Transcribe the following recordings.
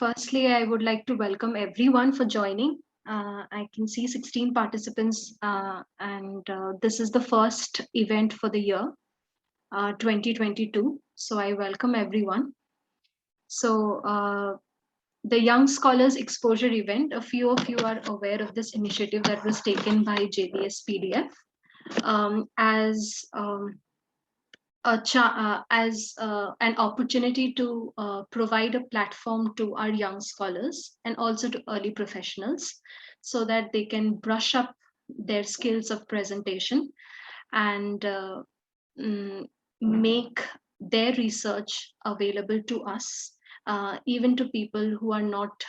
Firstly, I would like to welcome everyone for joining. I can see 16 participants, and this is the first event for the year 2022. So I welcome everyone. So the Young Scholars Exposure event, a few of you are aware of this initiative that was taken by JBSPDF as an opportunity to provide a platform to our young scholars and also to early professionals so that they can brush up their skills of presentation and make their research available to us, even to people who are not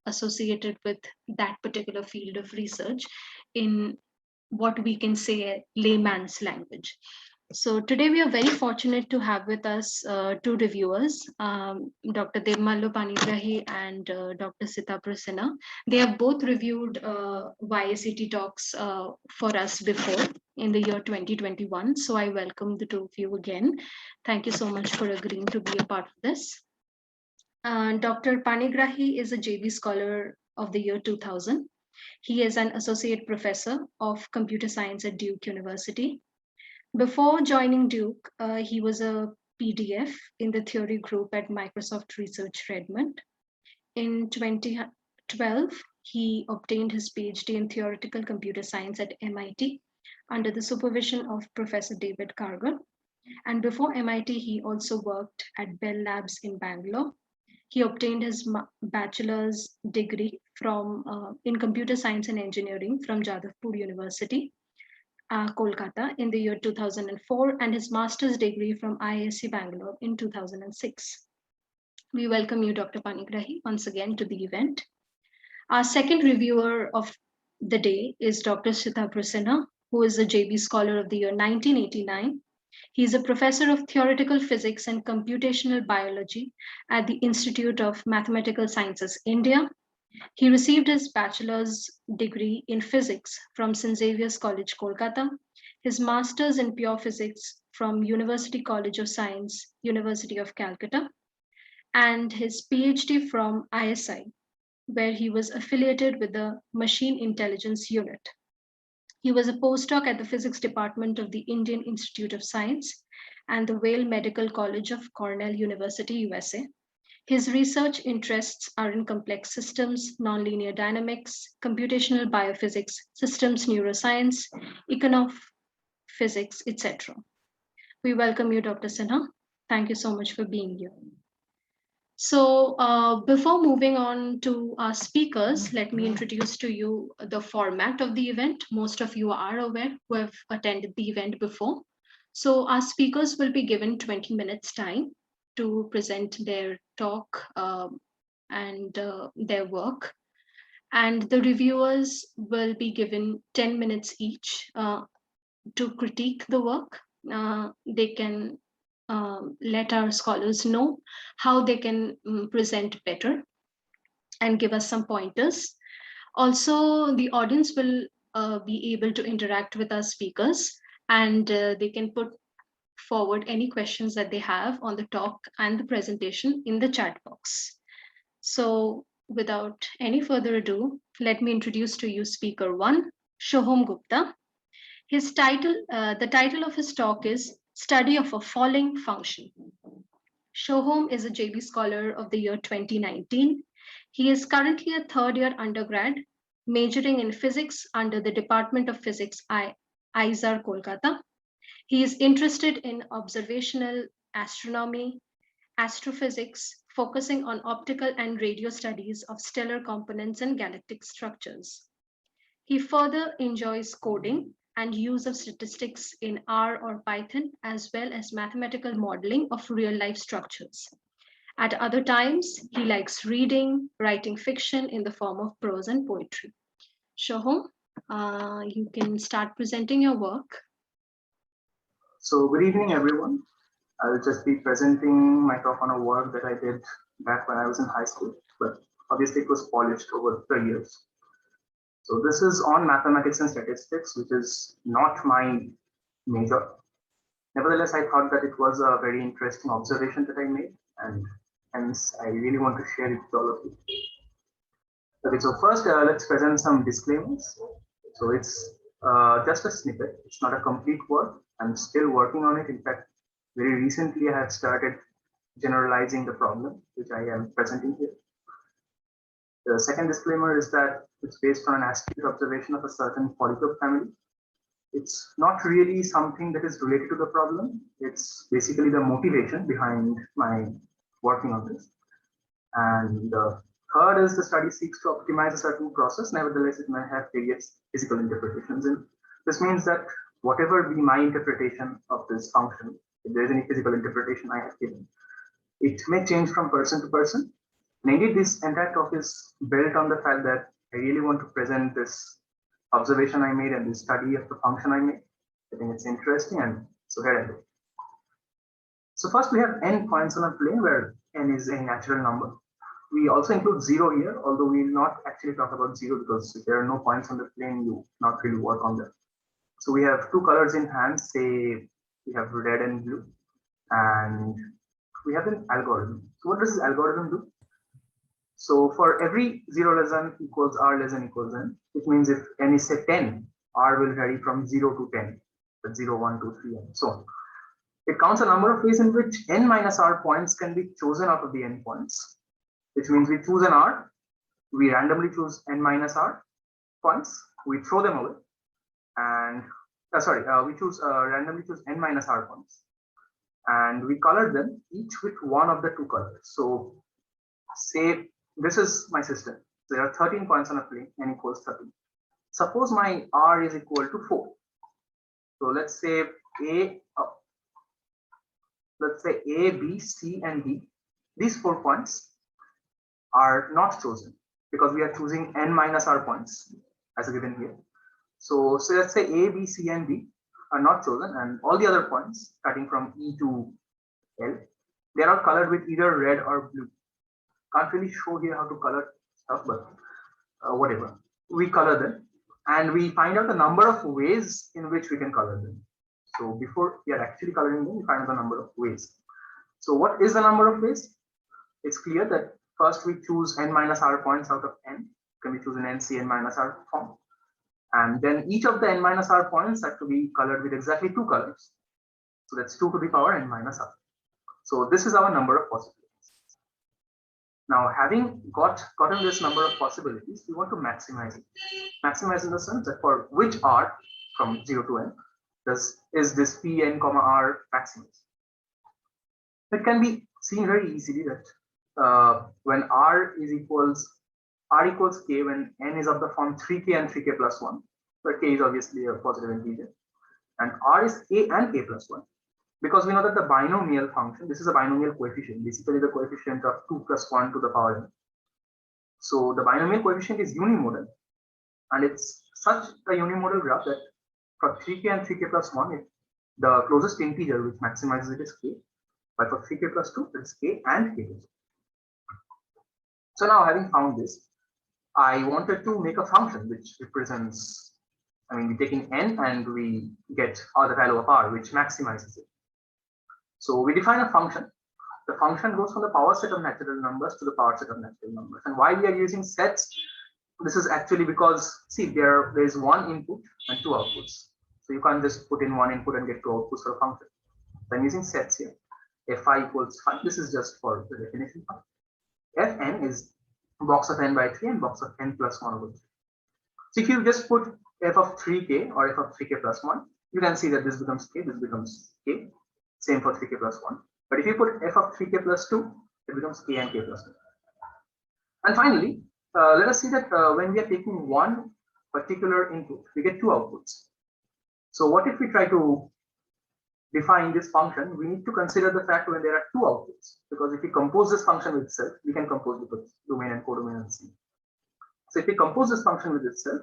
associated with that particular field of research in what we can say a layman's language. So today we are very fortunate to have with us two reviewers, Dr. Debmalya Panigrahi and Dr. Sitabhra. They have both reviewed YSET talks for us before in the year 2021. So I welcome the two of you again. Thank you so much for agreeing to be a part of this. Dr. Panigrahi is a JB Scholar of the year 2000. He is an associate professor of computer science at Duke University. Before joining Duke, he was a PDF in the theory group at Microsoft Research Redmond. In 2012, he obtained his PhD in theoretical computer science at MIT under the supervision of Professor David Kargar. And before MIT, he also worked at Bell Labs in Bangalore. He obtained his bachelor's degree in computer science and engineering from Jadavpur University, Kolkata in the year 2004, and his master's degree from IISc Bangalore in 2006. We welcome you, Dr. Panigrahi, once again to the event. Our second reviewer of the day is Dr. Sitabhra, who is a JB Scholar of the year 1989. He is a professor of theoretical physics and computational biology at the Institute of Mathematical Sciences, India. He received his bachelor's degree in physics from St. Xavier's College, Kolkata, his master's in pure physics from University College of Science, University of Calcutta, and his PhD from ISI, where he was affiliated with the Machine Intelligence Unit. He was a postdoc at the physics department of the Indian Institute of Science and the Wales Medical College of Cornell University, USA. His research interests are in complex systems, nonlinear dynamics, computational biophysics, systems neuroscience, econophysics, etc. We welcome you, Dr. Sinha. Thank you so much for being here. So before moving on to our speakers, let me introduce to you the format of the event. Most of you are aware who have attended the event before. So our speakers will be given 20 minutes time to present their talk and their work. And the reviewers will be given 10 minutes each to critique the work. They can let our scholars know how they can present better and give us some pointers. Also, the audience will be able to interact with our speakers, and they can put forward any questions that they have on the talk and the presentation in the chat box. So without any further ado, let me introduce to you speaker one, Sohom Gupta. His title, the title of his talk is Study of a Falling Function. Sohom is a JB Scholar of the year 2019. He is currently a third-year undergrad, majoring in physics under the Department of Physics, IISR, Kolkata. He is interested in observational astronomy, astrophysics, focusing on optical and radio studies of stellar components and galactic structures. He further enjoys coding and use of statistics in R or Python, as well as mathematical modeling of real-life structures. At other times, he likes reading, writing fiction in the form of prose and poetry. Sohom, you can start presenting your work. So good evening, everyone. I'll just be presenting my talk on a work that I did back when I was in high school, but obviously it was polished over the years. So this is on mathematics and statistics, which is not my major. Nevertheless, I thought that it was a very interesting observation that I made, and hence I really want to share it with all of you. Okay, so first let's present some disclaimers. So it's just a snippet. It's not a complete work. I'm still working on it. In fact, very recently I have started generalizing the problem, which I am presenting here. The second disclaimer is that it's based on an astute observation of a certain polytope family. It's not really something that is related to the problem. It's basically the motivation behind my working on this. And the third is the study seeks to optimize a certain process. Nevertheless, it may have various physical interpretations. And this means that whatever be my interpretation of this function, if there is any physical interpretation I have given, it may change from person to person. And indeed, this entire talk is built on the fact that I really want to present this observation I made and the study of the function I made. I think it's interesting, and so here I go. So first we have n points on a plane where n is a natural number. We also include 0 here, although we will not actually talk about 0 because if there are no points on the plane, you not really work on that. So we have two colors in hand, say we have red and blue, and we have an algorithm. So what does this algorithm do? So for every 0 less than equals r less than equals n, which means if n is say 10, r will vary from 0 to 10, but 0, 1, 2, 3, and so on. It counts a number of ways in which n minus r points can be chosen out of the n points, which means we choose an r, we randomly choose n minus r points, we throw them away, and we randomly choose n minus r points, and we color them each with one of the two colors. So say this is my system. There are 13 points on a plane, n equals 13. Suppose my r is equal to 4. So let's say A, B, C, and D. These 4 points are not chosen because we are choosing n minus r points as given here. So let's say A, B, C, and D are not chosen, and all the other points starting from E to L, they are all colored with either red or blue. Can't really show here how to color stuff, but whatever. We color them and we find out the number of ways in which we can color them. So before we are actually coloring them, we find out the number of ways. So what is the number of ways? It's clear that first we choose n minus r points out of n. Can be chosen nc n minus r form. And then each of the n minus r points have to be colored with exactly 2 colors. So that's 2 to the power n minus r. So this is our number of possibilities. Now, having gotten this number of possibilities, we want to maximize it. Maximize in the sense that for which r from 0 to n is this Pn, r maximized. It can be seen very easily that when r equals k when n is of the form 3k and 3k plus 1, where k is obviously a positive integer, and r is k and k plus 1. Because we know that the binomial function, this is a binomial coefficient, basically the coefficient of 2 plus 1 to the power n. So the binomial coefficient is unimodal, and it's such a unimodal graph that for 3k and 3k plus 1, the closest integer which maximizes it is k, but for 3k plus 2, it's k and k plus 2. So now, having found this, I wanted to make a function which represents, we take in n and we get the value of r, which maximizes it. So we define a function. The function goes from the power set of natural numbers to the power set of natural numbers. And why we are using sets? This is actually because, see, there is one input and 2 outputs. So you can't just put in one input and get 2 outputs for a function. So I'm using sets here. Fi equals 5. This is just for the definition part. Fn is box of n by 3 and box of n plus 1 over 3. So if you just put f of 3k or f of 3k plus 1, you can see that this becomes k, this becomes k. Same for 3k plus 1. But if you put f of 3k plus 2, it becomes k and k plus 1. And finally, let us see that when we are taking one particular input, we get 2 outputs. So what if we try to define this function? We need to consider the fact when there are 2 outputs, because if we compose this function with itself, we can compose with domain and codomain and C. So if we compose this function with itself,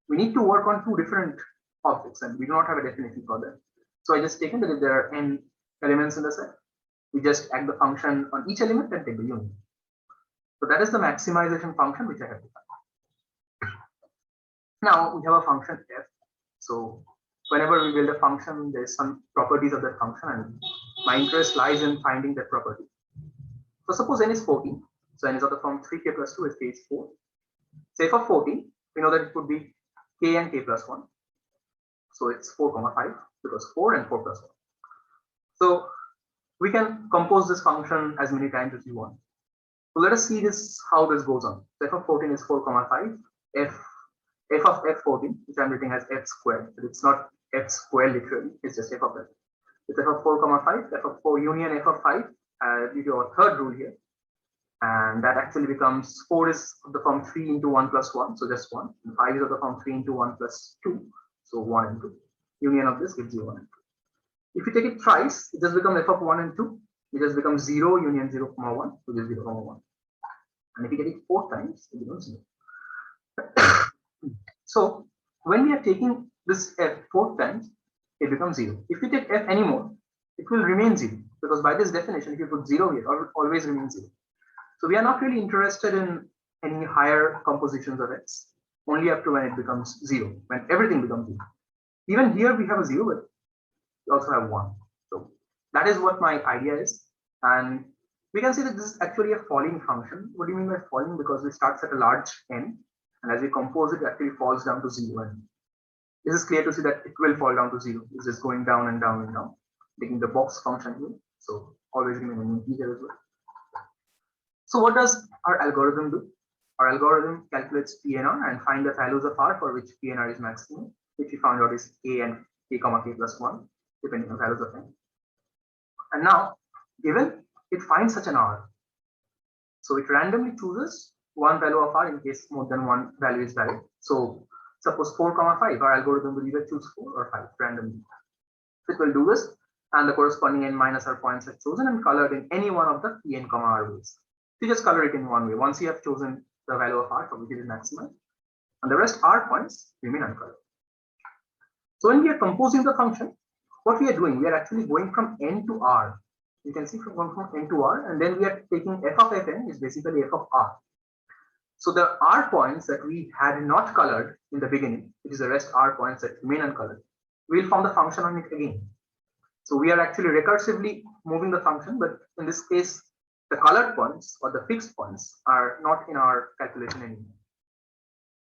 we need to work on 2 different objects, and we do not have a definition for them. So I just taken that if there are n elements in the set, we just add the function on each element and take the unit. So that is the maximization function which I have defined. Now we have a function f. So whenever we build a function, there's some properties of that function, and my interest lies in finding that property. So suppose n is 14. So n is of the form 3k plus 2 if k is 4. Say for 14, we know that it would be k and k plus 1. So it's 4 comma 5 because 4 and 4 plus 1. So we can compose this function as many times as we want. So let us see this how this goes on. So f of 14 is 4 comma 5. F of f14, which I'm writing as f squared, but it's not f squared literally, it's just f of f. It's f of 4 comma 5, f of 4 union f of 5, due to our third rule here. And that actually becomes 4 is of the form 3 into 1 plus 1, so just 1. And 5 is of the form 3 into 1 plus 2, so 1 and 2. Union of this gives you 1 and 2. If you take it thrice, it just becomes f of 1 and 2. It just becomes 0 union 0 comma 1, which is 0 comma 1. And if you take it 4 times, it becomes 0. So when we are taking this f 4 times, it becomes 0. If we take f anymore, it will remain 0, because by this definition, if you put 0 here, it will always remain 0. So we are not really interested in any higher compositions of x, only up to when it becomes 0, when everything becomes 0. Even here we have a 0, but we also have 1. So that is what my idea is. And we can see that this is actually a falling function. What do you mean by falling? Because it starts at a large n, and as we compose it, it actually falls down to 0. And this is clear to see that it will fall down to 0. It's just going down and down and down, taking the box function here. So always remain an integer as well. So what does our algorithm do? Our algorithm calculates PNR and find the values of R for which PNR is maximum, which we found out is k and k comma k plus 1, depending on values of n. And now, given it finds such an R, so it randomly chooses one value of R in case more than one value is valid. So suppose 4 comma 5, our algorithm will either choose 4 or 5 randomly. So it will do this, and the corresponding n minus R points are chosen and colored in any one of the Pn comma R ways. You just color it in one way. Once you have chosen the value of R for which it is maximum, and the rest R points remain uncolored. So when we are composing the function, what we are doing, we are actually going from n to R. You can see from n to R, and then we are taking f of fn is basically f of R. So the R points that we had not colored in the beginning, which is the rest R points that remain uncolored, we'll form the function on it again. So we are actually recursively moving the function, but in this case, the colored points or the fixed points are not in our calculation anymore.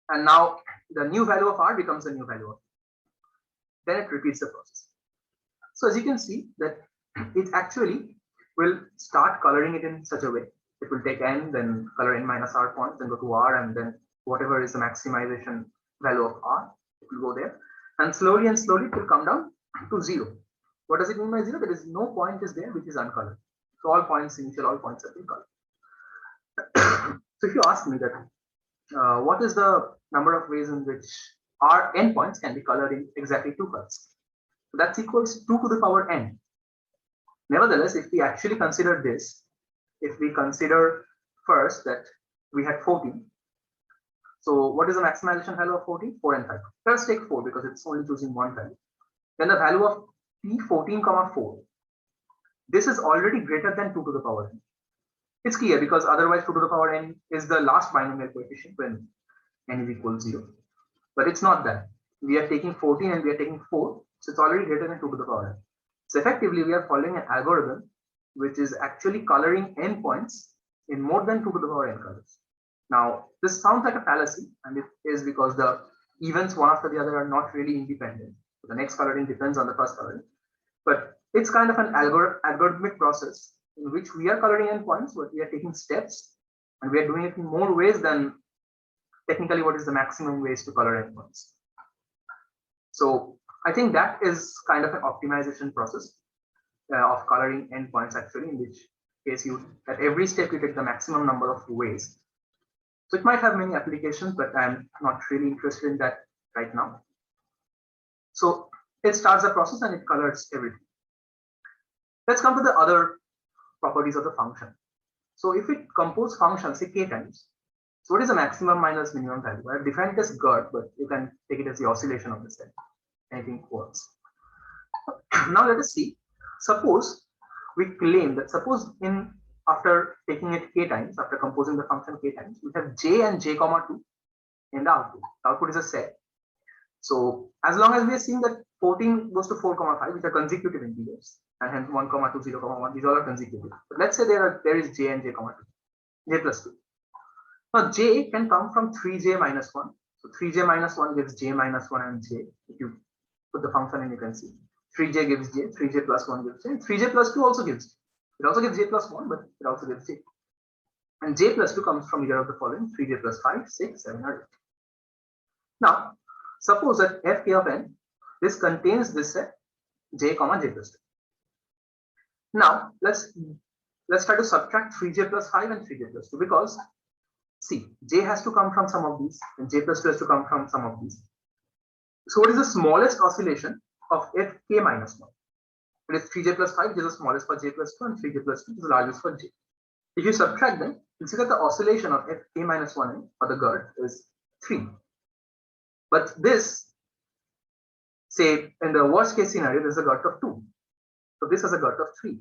And now the new value of R becomes the new value of R. Then it repeats the process. So as you can see that it actually will start coloring it in such a way. It will take n, then color n minus R points, then go to R, and then whatever is the maximization value of R, it will go there. And slowly it will come down to 0. What does it mean by 0? There is no point is there which is uncolored. So all points, initial all points have been colored. So if you ask me that what is the number of ways in which our n points can be colored in exactly 2 colors, so that's equals 2 to the power n. Nevertheless, if we actually consider this, if we consider first that we had 14, so what is the maximization value of 14? 4 and 5. Let's take 4 because it's only choosing one value. Then the value of p 14 comma 4. This is already greater than 2 to the power n. It's clear because otherwise 2 to the power n is the last binomial coefficient when n is equal to 0. But it's not that. We are taking 14 and we are taking 4, so it's already greater than 2 to the power n. So effectively, we are following an algorithm which is actually coloring n points in more than 2 to the power n colors. Now, this sounds like a fallacy, and it is because the events one after the other are not really independent. So the next coloring depends on the first coloring. But it's kind of an algorithmic process in which we are coloring n points, but we are taking steps, and we are doing it in more ways than technically what is the maximum ways to color n points. So I think that is kind of an optimization process of coloring n points actually, in which case you at every step you take the maximum number of ways. So it might have many applications, but I'm not really interested in that right now. So it starts the process and it colors everything. Let's come to the other properties of the function. So if we compose functions, say k times, so what is the maximum minus minimum value? I've defined it as GERT, but you can take it as the oscillation of the set. Anything works. Now let us see. Suppose we claim that suppose after taking it k times, after composing the function k times, we have j and j comma 2 in the output. The output is a set. So as long as we are seeing that 14 goes to 4, 5, which are consecutive integers, and hence 1, 2, 0, 1. These all are consecutive. But let's say there is j and j, 2, j plus 2. Now j can come from 3j minus 1. So 3j minus 1 gives j minus 1 and j. If you put the function in, you can see 3j gives j, 3j plus 1 gives j, and 3j plus 2 also gives j. It also gives j plus 1, but it also gives j. And j plus 2 comes from either of the following: 3j plus 5, 6, 7, or 8. Now, suppose that fk of n, this contains this set j comma j plus 2. Now, let's try to subtract 3j plus 5 and 3j plus 2, because see, j has to come from some of these, and j plus 2 has to come from some of these. So what is the smallest oscillation of fk minus 1? It is 3j plus 5, which is the smallest for j plus 2, and 3j plus 2 is the largest for j. If you subtract them, you see that the oscillation of fk minus 1n, or the GERT, is 3. But this, say, in the worst case scenario, there's a GERT of 2. So this has a GERT of 3,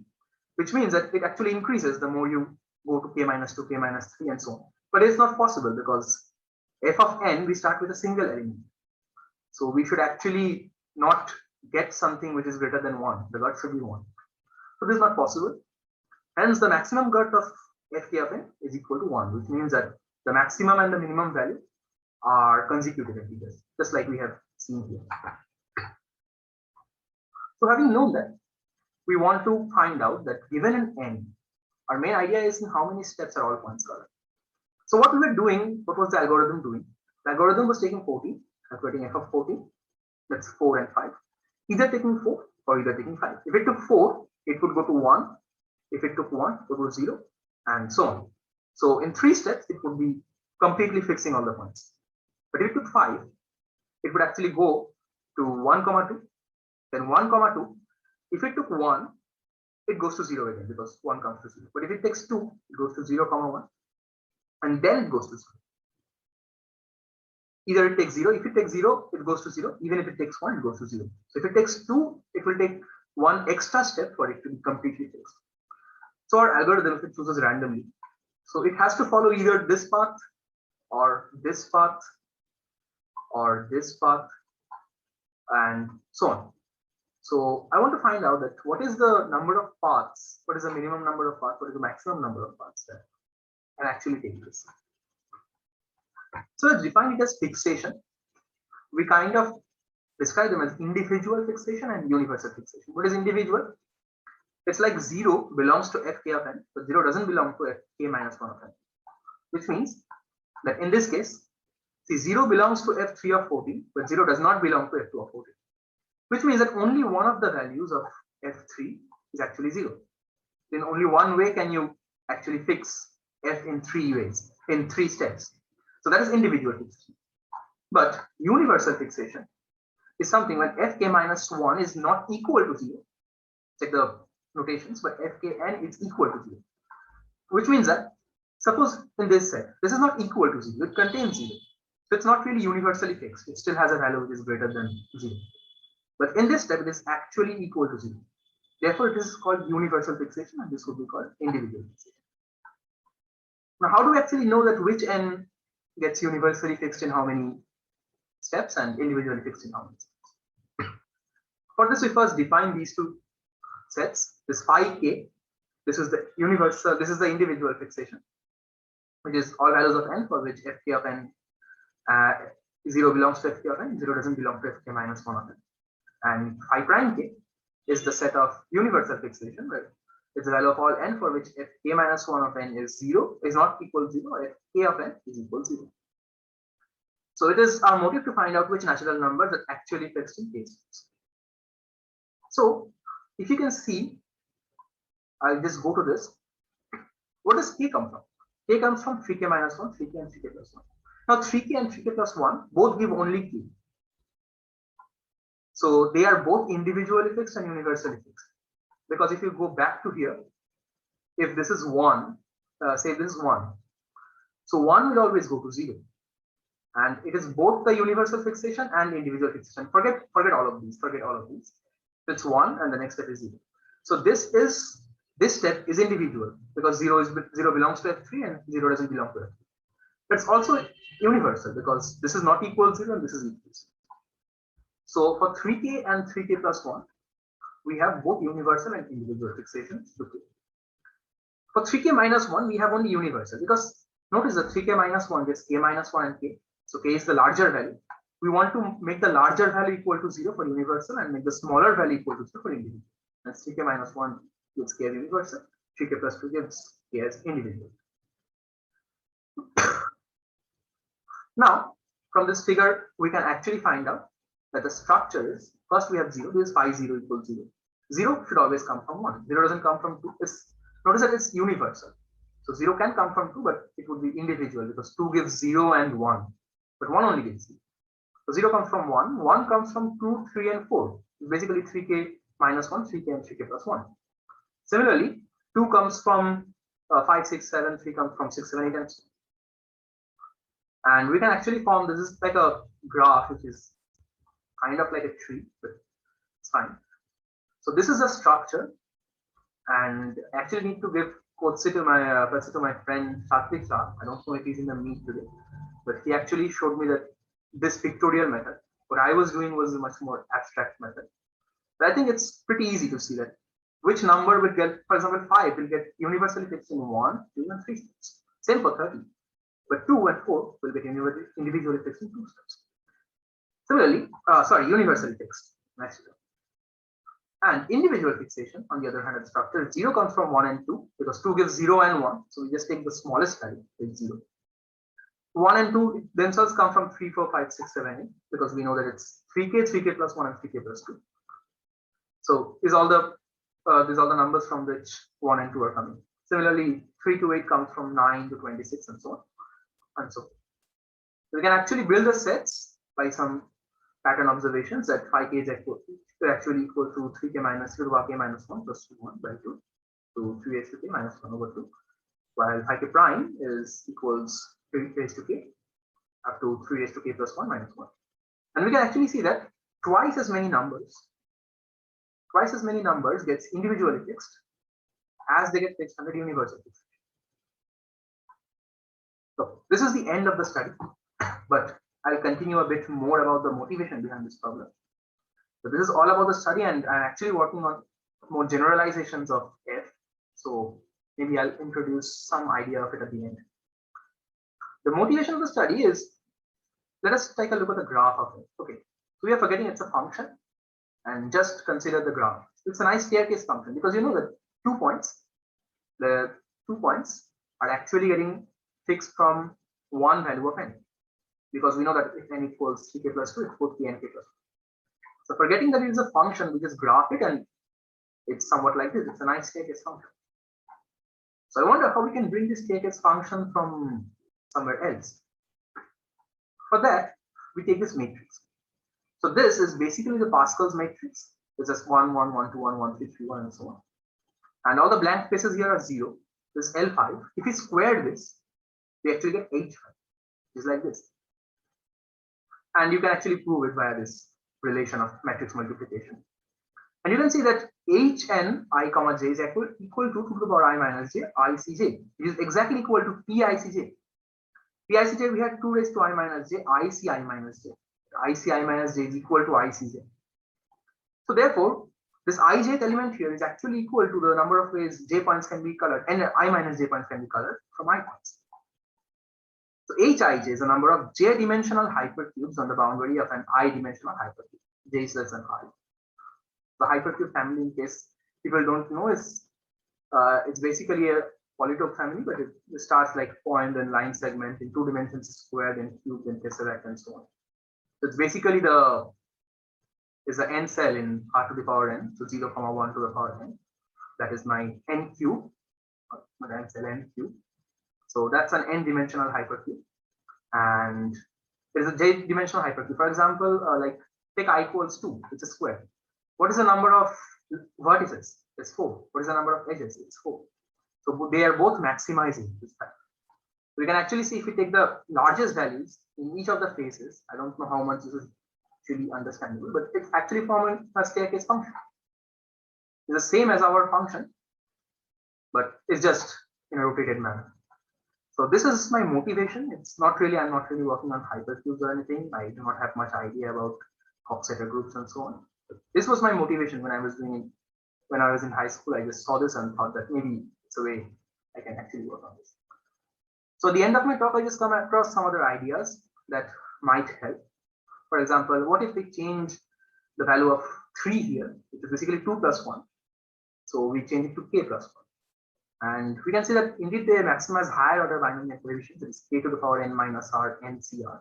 which means that it actually increases the more you go to k minus 2, k minus 3, and so on. But it's not possible, because f of n, we start with a single element. So we should actually not get something which is greater than 1. The GERT should be 1. So this is not possible. Hence, the maximum GERT of fk of n is equal to 1, which means that the maximum and the minimum value are consecutive integers, just like we have seen here. So having known that, we want to find out that given an n, our main idea is in how many steps are all points covered. So what we were doing, what was the algorithm doing? The algorithm was taking 14, calculating f of 14, that's 4 and 5, either taking 4 or either taking 5. If it took 4, it would go to 1. If it took 1, it would go to 0, and so on. So in 3 steps, it would be completely fixing all the points. But if it took 5, it would actually go to 1, 2, then 1, 2. If it took 1, it goes to 0 again, because 1 comes to 0. But if it takes 2, it goes to 0, 1, and then it goes to 0. Either it takes 0, if it takes 0, it goes to 0. Even if it takes 1, it goes to 0. So if it takes 2, it will take 1 extra step for it to be completely fixed. So our algorithm, if it chooses randomly, so it has to follow either this path, or this path, or this path, and so on. So I want to find out that what is the number of paths, what is the minimum number of paths, what is the maximum number of paths that can actually take this. So let's define it as fixation. We kind of describe them as individual fixation and universal fixation. What is individual? It's like 0 belongs to fk of n, but 0 doesn't belong to fk minus 1 of n, which means that in this case, see, 0 belongs to f3 of 14, but 0 does not belong to f2 of 14, which means that only one of the values of f3 is actually 0. In only one way can you actually fix f in 3 ways, in 3 steps. So that is individual fixation. But universal fixation is something when fk minus 1 is not equal to 0. Check the notations, but fkn is equal to 0, which means that suppose in this set, this is not equal to 0, it contains 0. So it's not really universally fixed, it still has a value which is greater than 0. But in this step, it is actually equal to 0. Therefore, it is called universal fixation, and this would be called individual fixation. Now, how do we actually know that which n gets universally fixed in how many steps and individually fixed in how many steps? For this, we first define these two sets. This phi k, this is the universal, this is the individual fixation, which is all values of n for which fk of n 0 belongs to fk of n, 0 doesn't belong to fk minus 1 of n. And phi prime k is the set of universal fixation, where it's the value of all n for which fk minus 1 of n is 0, is not equal to 0, fk of n is equal to 0. So it is our motive to find out which natural numbers are actually fixed in k steps. So if you can see, I'll just go to this. What does k come from? K comes from 3k minus 1, 3k and 3k plus 1. Now 3k and 3k plus 1 both give only k. So they are both individually fixed and universally fixed. Because if you go back to here, if this is 1, say this is 1. So 1 will always go to 0. And it is both the universal fixation and individual fixation. Forget all of these, forget all of these. It's 1 and the next step is 0. So this step is individual because 0 belongs to f3 and 0 doesn't belong to f3. It's also universal because this is not equal to 0 and this is equal to 0. So for 3k and 3k plus 1, we have both universal and individual fixations. For 3k minus 1, we have only universal, because notice that 3k minus 1 gets k minus 1 and k. So k is the larger value. We want to make the larger value equal to 0 for universal and make the smaller value equal to 0 for individual. And 3k minus 1 gives k as universal, 3k plus 2 gives k as individual. Now, from this figure, we can actually find out that the structure is, first we have 0, this is phi 0 equals 0. 0 should always come from 1. 0 doesn't come from 2. Notice that it's universal. So 0 can come from 2, but it would be individual because 2 gives 0 and 1. But 1 only gives 0. So 0 comes from 1. 1 comes from 2, 3, and 4. It's basically 3k minus 1, 3k and 3k plus 1. Similarly, 2 comes from 5, 6, 7, 3 comes from 6, 7, 8, and so on. And we can actually form, this is like a graph, which is kind of like a tree, but it's fine. So this is a structure, and I actually need to give quotes to my friend Satvik. I don't know if he's in the meet today, but he actually showed me that this pictorial method, what I was doing was a much more abstract method. But I think it's pretty easy to see that which number will get, for example, 5 will get universally fixed in 1, 2, and 3 steps. Same for 30. But 2 and 4 will get individually fixed in 2 steps. Similarly, universally fixed. Next. And individual fixation, on the other hand, of the structure, 0 comes from 1 and 2, because 2 gives 0 and 1. So we just take the smallest value, is 0. 1 and 2 themselves come from 3, 4, 5, 6, 7, 8, because we know that it's 3k, 3k plus 1, and 3k plus 2. So these all the numbers from which 1 and 2 are coming. Similarly, 3 to 8 comes from 9 to 26, and so on. And so we can actually build the sets by some pattern observations that 5k is actually equal to 3k minus 2 to k minus 1 plus 2 1 by 2 to 3 raised to k minus 1 over 2, while 5k prime is equals 3 raised to k up to 3 raised to k plus 1 minus 1. And we can actually see that twice as many numbers gets individually fixed as they get fixed under universal fixation. So this is the end of the study, but I'll continue a bit more about the motivation behind this problem. So this is all about the study, and I'm actually working on more generalizations of F. So maybe I'll introduce some idea of it at the end. The motivation of the study is, let us take a look at the graph of it. Okay, so we are forgetting it's a function, and just consider the graph. It's a nice staircase function, because you know that the 2 points are actually getting fixed from one value of n, because we know that if n equals 3k plus 2, it's both k and k plus 2. So forgetting that it is a function, we just graph it, and it's somewhat like this. It's a nice staircase function. So I wonder how we can bring this staircase function from somewhere else. For that, we take this matrix. So this is basically the Pascal's matrix. It's just 1, 1, 1, 2, 1, 1, 3, 3, 1, and so on. And all the blank spaces here are 0. This L5. If we square this, we actually get H5. It's like this. And you can actually prove it via this relation of matrix multiplication. And you can see that Hn I comma j is equal to 2 to the power I minus j Icj. It is exactly equal to Picj. Picj we had 2 raised to I minus j Ici minus j. Ici minus j is equal to Icj. So therefore, this ijth element here is actually equal to the number of ways j points can be colored, and I minus j points can be colored from I points. So Hij is the number of j-dimensional hypercubes on the boundary of an I-dimensional hypercube. J is less than I. The hypercube family, in case people don't know, is it's basically a polytope family, but it starts like point and line segment in 2 dimensions, squared and cubed and tesseract and so on. So it's basically the n cell in r to the power n, so 0, 1 to the power n. That is my n cube, my n cell n cube. So that's an n-dimensional hypercube, and there is a j-dimensional hypercube. For example, like take I equals 2, it's a square. What is the number of vertices? It's 4. What is the number of edges? It's 4. So they are both maximizing this time. We can actually see if we take the largest values in each of the faces. I don't know how much this is actually understandable, but it's actually forming a staircase function. It's the same as our function, but it's just in a rotated manner. So this is my motivation. It's not really, I'm not really working on hypercubes or anything. I do not have much idea about offsetter groups and so on. This was my motivation when I was in high school. I just saw this and thought that maybe it's a way I can actually work on this. So at the end of my talk, I just come across some other ideas that might help. For example, what if we change the value of 3 here, which is basically 2 plus 1. So we change it to k plus 1. And we can see that indeed they maximize higher order binomial coefficients, that is k to the power n minus r NCR.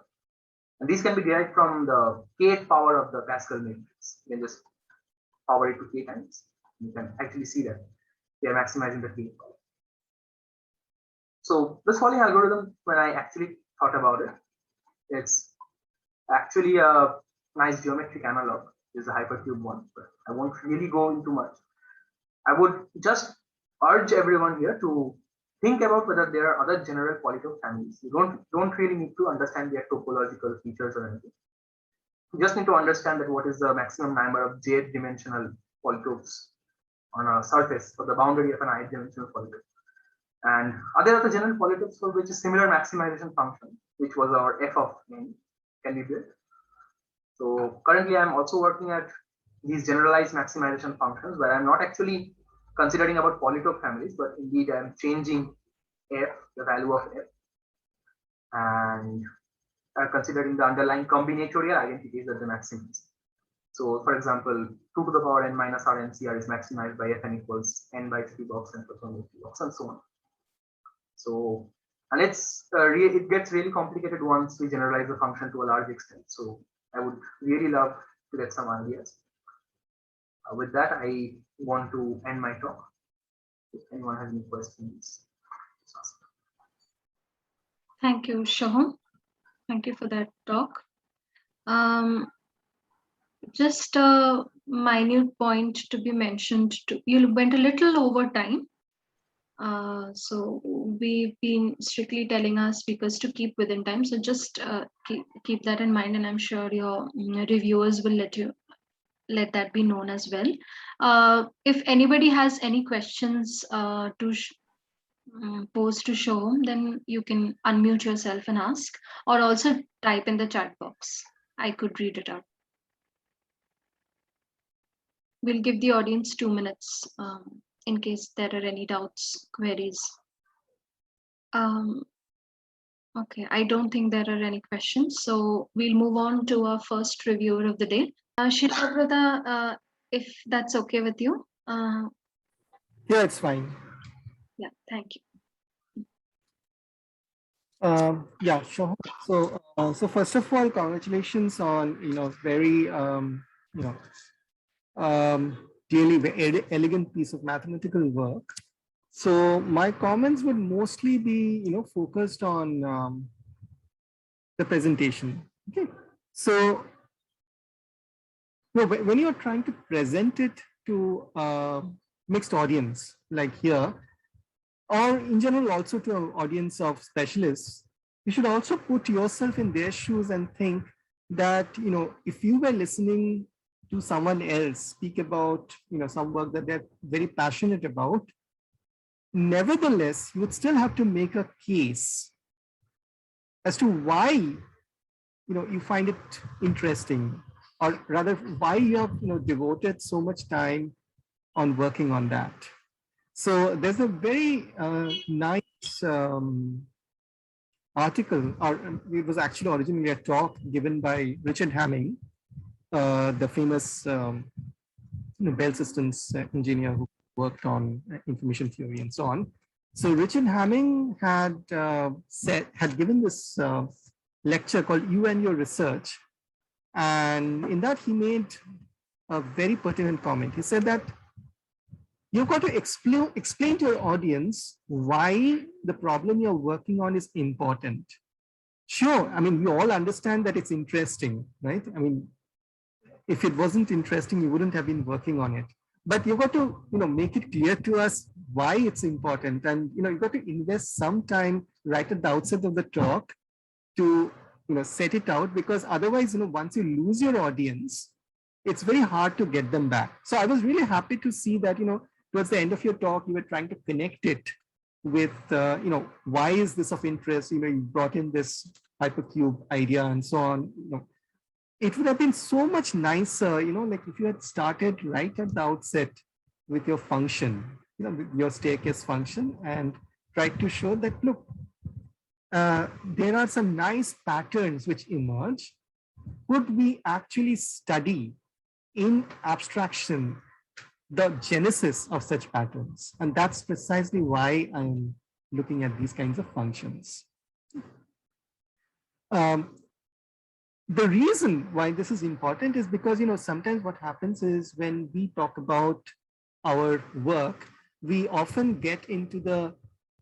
And these can be derived from the kth power of the Pascal matrix. You can just power it to k times. You can actually see that they are maximizing the kth power. So this following algorithm, when I actually thought about it, it's actually a nice geometric analog. Is a hypercube one, but I won't really go into much. I would just urge everyone here to think about whether there are other general polytope families. You don't really need to understand their topological features or anything. You just need to understand that what is the maximum number of jth dimensional polytopes on a surface or the boundary of an ith dimensional polytope. And are there other general polytopes for which a similar maximization function, which was our f of n, can be built? So currently I'm also working at these generalized maximization functions where I'm not actually considering about polytope families, but indeed I'm changing f, the value of f, and considering the underlying combinatorial identities that they maximize. So for example, 2 to the power n minus r NCR is maximized by fn equals n by 3 box and plus 1 by 3 box and so on. So, and it gets really complicated once we generalize the function to a large extent. So I would really love to get some ideas. With that, I want to end my talk. If anyone has any questions, just ask. Thank you, Sohom. Thank you for that talk. Just a minute point to be mentioned. You went a little over time. So we've been strictly telling our speakers to keep within time. So just keep that in mind, and I'm sure your reviewers will let that be known as well. If anybody has any questions to pose to Sohom, then you can unmute yourself and ask, or also type in the chat box. I could read it out. We'll give the audience 2 minutes in case there are any doubts, queries. Okay, I don't think there are any questions, so we'll move on to our first reviewer of the day. Sitabhra, if that's okay with you. Yeah, it's fine. Yeah, thank you. Yeah, sure. So first of all, congratulations on very really elegant piece of mathematical work. So my comments would mostly be focused on the presentation. Okay, so when you're trying to present it to a mixed audience like here, or in general also to an audience of specialists, you should also put yourself in their shoes and think that if you were listening to someone else speak about some work that they're very passionate about, nevertheless you would still have to make a case as to why you find it interesting, or rather why you have devoted so much time on working on that. So there's a very nice article, or it was actually originally a talk given by Richard Hamming, the famous Bell Systems engineer who worked on information theory and so on. So Richard Hamming had given this lecture called "You and Your Research," and in that he made a very pertinent comment. He said that you've got to explain to your audience why the problem you're working on is important. Sure, I mean, we all understand that it's interesting, right? I mean, if it wasn't interesting, you wouldn't have been working on it. But you've got to, make it clear to us why it's important. And, you've got to invest some time right at the outset of the talk to, set it out, because otherwise, once you lose your audience, it's very hard to get them back. So I was really happy to see that, towards the end of your talk, you were trying to connect it with, why is this of interest? You brought in this hypercube idea and so on. it would have been so much nicer, like if you had started right at the outset with your function, with your staircase function, and tried to show that, look, there are some nice patterns which emerge. Could we actually study in abstraction the genesis of such patterns? And that's precisely why I'm looking at these kinds of functions. The reason why this is important is because, sometimes what happens is when we talk about our work, we often get into the,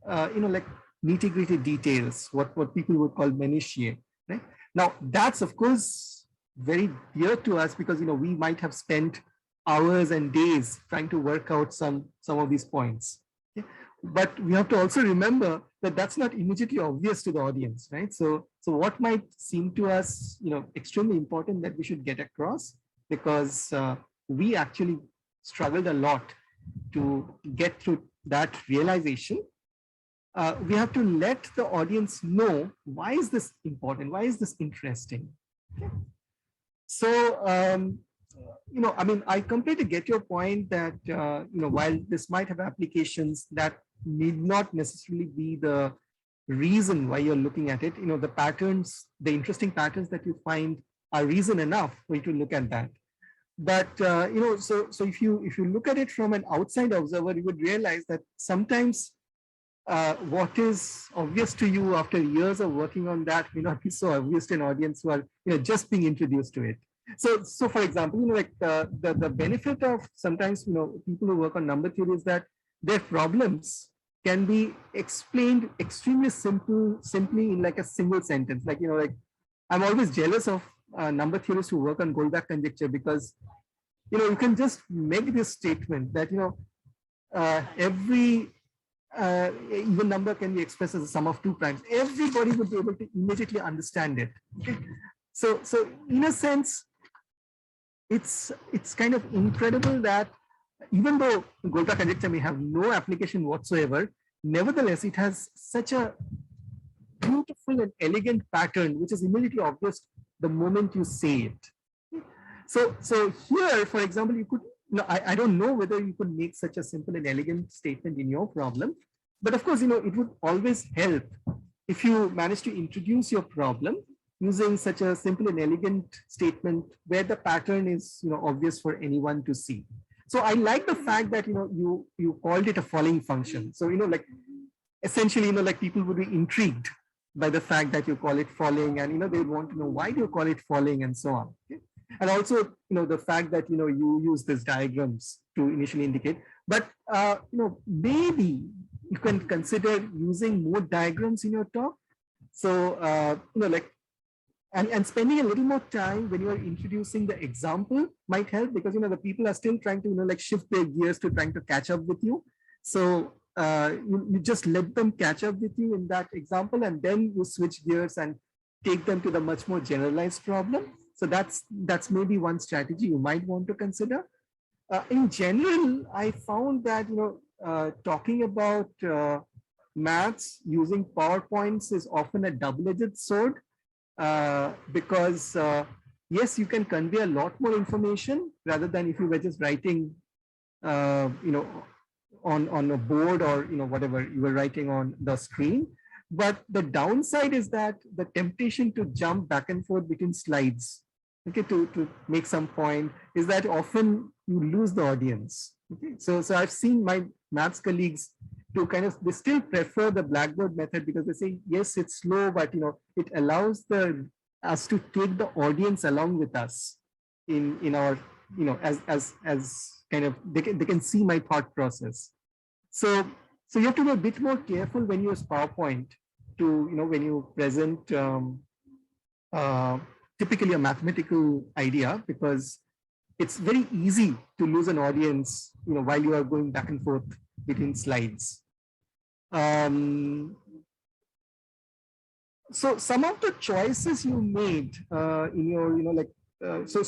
like nitty-gritty details, what people would call minutiae, right? Now, that's of course very dear to us because, we might have spent hours and days trying to work out some of these points. Okay? But we have to also remember that that's not immediately obvious to the audience, right? So what might seem to us, extremely important that we should get across, because we actually struggled a lot to get through that realization. We have to let the audience know, why is this important? Why is this interesting? Okay. So, I mean, I completely get your point that, while this might have applications, that need not necessarily be the reason why you're looking at it. The patterns, the interesting patterns that you find are reason enough for you to look at that. But, so if you look at it from an outside observer, you would realize that sometimes what is obvious to you after years of working on that may not be so obvious to an audience who are just being introduced to it. So for example, like the benefit of sometimes people who work on number theory is that their problems can be explained extremely simply in like a single sentence. Like like I'm always jealous of number theorists who work on Goldbach conjecture, because you can just make this statement that every even number can be expressed as a sum of two primes. Everybody would be able to immediately understand it. Okay? So in a sense, it's kind of incredible that even though Goldbach conjecture may have no application whatsoever, nevertheless it has such a beautiful and elegant pattern which is immediately obvious the moment you say it. So here, for example, you could, I don't know whether you could make such a simple and elegant statement in your problem, but of course, it would always help if you manage to introduce your problem using such a simple and elegant statement where the pattern is, obvious for anyone to see. So I like the fact that, you called it a following function. So, like essentially, like people would be intrigued by the fact that you call it following, and, they would want to know why do you call it following and so on. Okay? And also, the fact that, you use these diagrams to initially indicate, but, maybe you can consider using more diagrams in your talk. So, like, and spending a little more time when you are introducing the example might help, because, the people are still trying to, like shift their gears to trying to catch up with you. So, you just let them catch up with you in that example, and then you switch gears and take them to the much more generalized problem. So that's maybe one strategy you might want to consider. In general, I found that, talking about maths using PowerPoints is often a double-edged sword, because yes, you can convey a lot more information rather than if you were just writing, on a board or whatever you were writing on the screen. But the downside is that the temptation to jump back and forth between slides, okay, to make some point, is that often you lose the audience. Okay, so I've seen my maths colleagues to kind of, they still prefer the Blackboard method because they say, yes, it's slow, but it allows us to take the audience along with us in our, as kind of, they can see my thought process. So you have to be a bit more careful when you use PowerPoint to, when you present typically a mathematical idea, because it's very easy to lose an audience, while you are going back and forth between slides. So some of the choices you made in your, like, so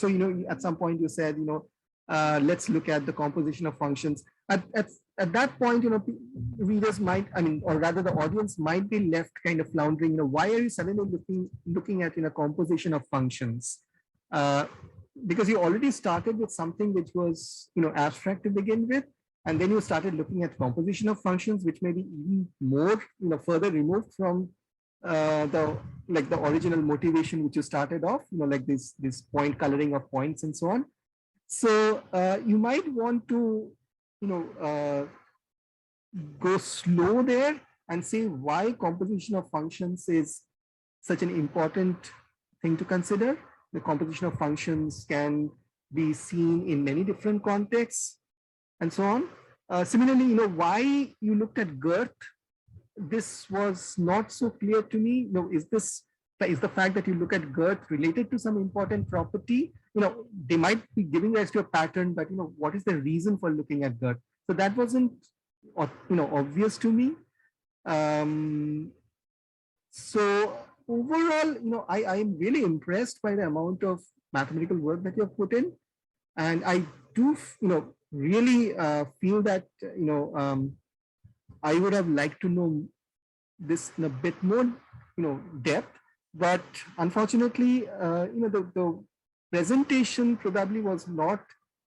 at some point you said, let's look at the composition of functions. At that point, readers might, or rather the audience might be left kind of floundering, why are you suddenly looking at composition of functions? because you already started with something which was, abstract to begin with, and then you started looking at composition of functions, which may be even more, further removed from the original motivation which you started off, like this point coloring of points and so on. So you might want to, go slow there and say why composition of functions is such an important thing to consider. The composition of functions can be seen in many different contexts and so on. Similarly, why you looked at girth, this was not so clear to me. Is the fact that you look at girth related to some important property? They might be giving rise to a pattern, but what is the reason for looking at girth? So that wasn't obvious to me. So overall, I am really impressed by the amount of mathematical work that you have put in, and I do really feel that I would have liked to know this in a bit more depth, but unfortunately the presentation probably was not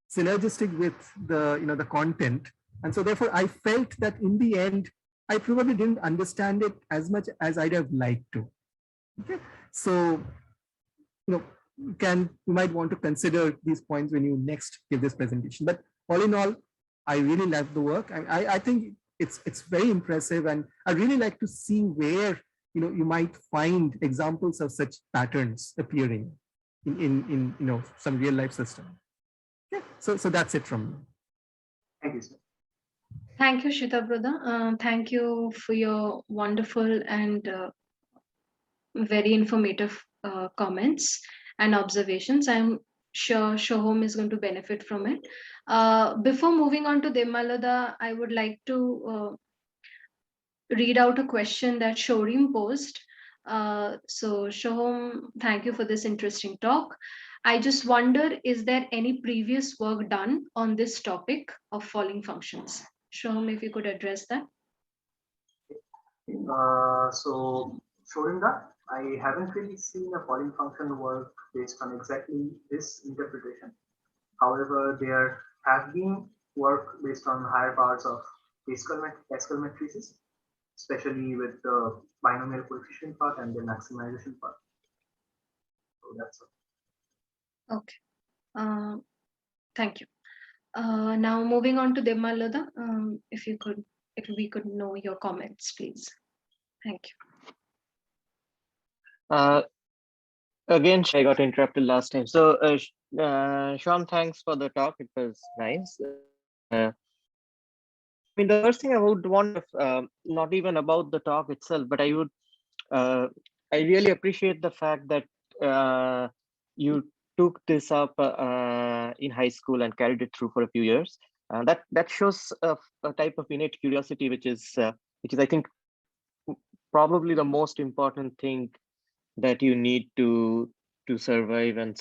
synergistic with the content, and so therefore I felt that in the end I probably didn't understand it as much as I'd have liked to. Okay, so you might want to consider these points when you next give this presentation. But all in all, I really love the work. I think it's very impressive, and I really like to see where you might find examples of such patterns appearing in some real life system. Yeah, so that's it from me. Thank you, sir. Thank you, Sitabhra. Thank you for your wonderful and very informative comments and observations. I'm sure Sohom is going to benefit from it. Before moving on to Debmalya, I would like to read out a question that Sourim posed. So, Sohom, thank you for this interesting talk. I just wonder, is there any previous work done on this topic of falling functions? Sohom, if you could address that. So showing that, I haven't really seen a Pauling function work based on exactly this interpretation. However, there have been work based on higher powers of Pascal matrices, especially with the binomial coefficient part and the maximization part. So that's it. Okay. Thank you. Now moving on to Debmalya, if we could know your comments, please. Thank you. Again, I got interrupted last time. So, Sean, thanks for the talk. It was nice. I mean, the first thing I would want, not even about the talk itself, but I really appreciate the fact that you took this up in high school and carried it through for a few years. That shows a type of innate curiosity, which is I think probably the most important thing that you need to survive and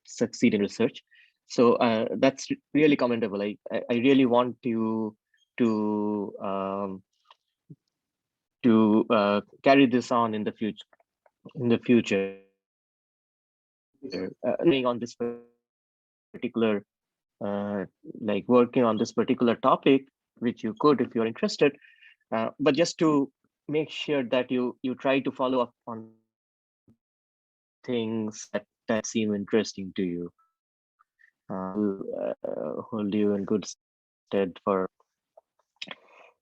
succeed in research. So that's really commendable. I really want you to carry this on in the future. On this particular working on this particular topic, which you could if you're interested, but just to make sure that you try to follow up on things that seem interesting to you, hold you in good stead for.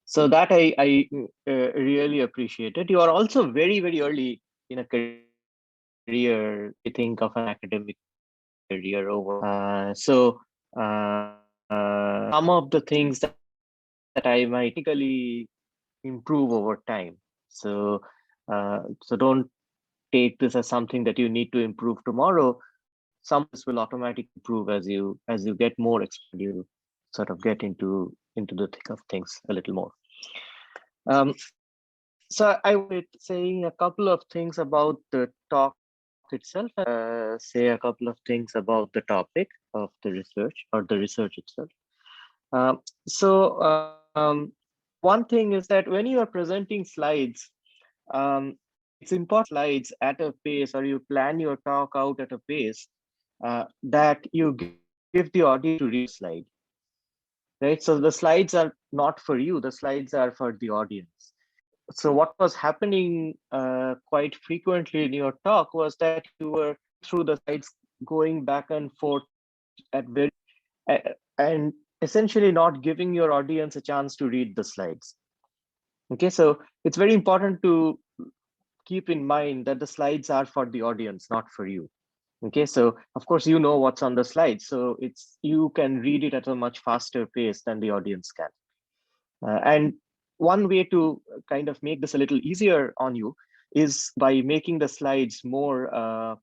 So that I really appreciate it. You are also very, very early in a career. You think of an academic career over. So some of the things that I might typically improve over time. So don't take this as something that you need to improve tomorrow. Some of this will automatically improve as you get more expert. You sort of get into the thick of things a little more. So I was saying a couple of things about the talk itself, say a couple of things about the topic of the research or the research itself. One thing is that when you are presenting slides, it's important slides at a pace, or you plan your talk out at a pace that you give the audience to read the slide, right? So the slides are not for you, the slides are for the audience. So what was happening quite frequently in your talk was that you were going through the slides, going back and forth at very and essentially not giving your audience a chance to read the slides. Okay, so it's very important to keep in mind that the slides are for the audience, not for you. Okay, so of course you know what's on the slides, so it's you can read it at a much faster pace than the audience can. And one way to kind of make this a little easier on you is by making the slides more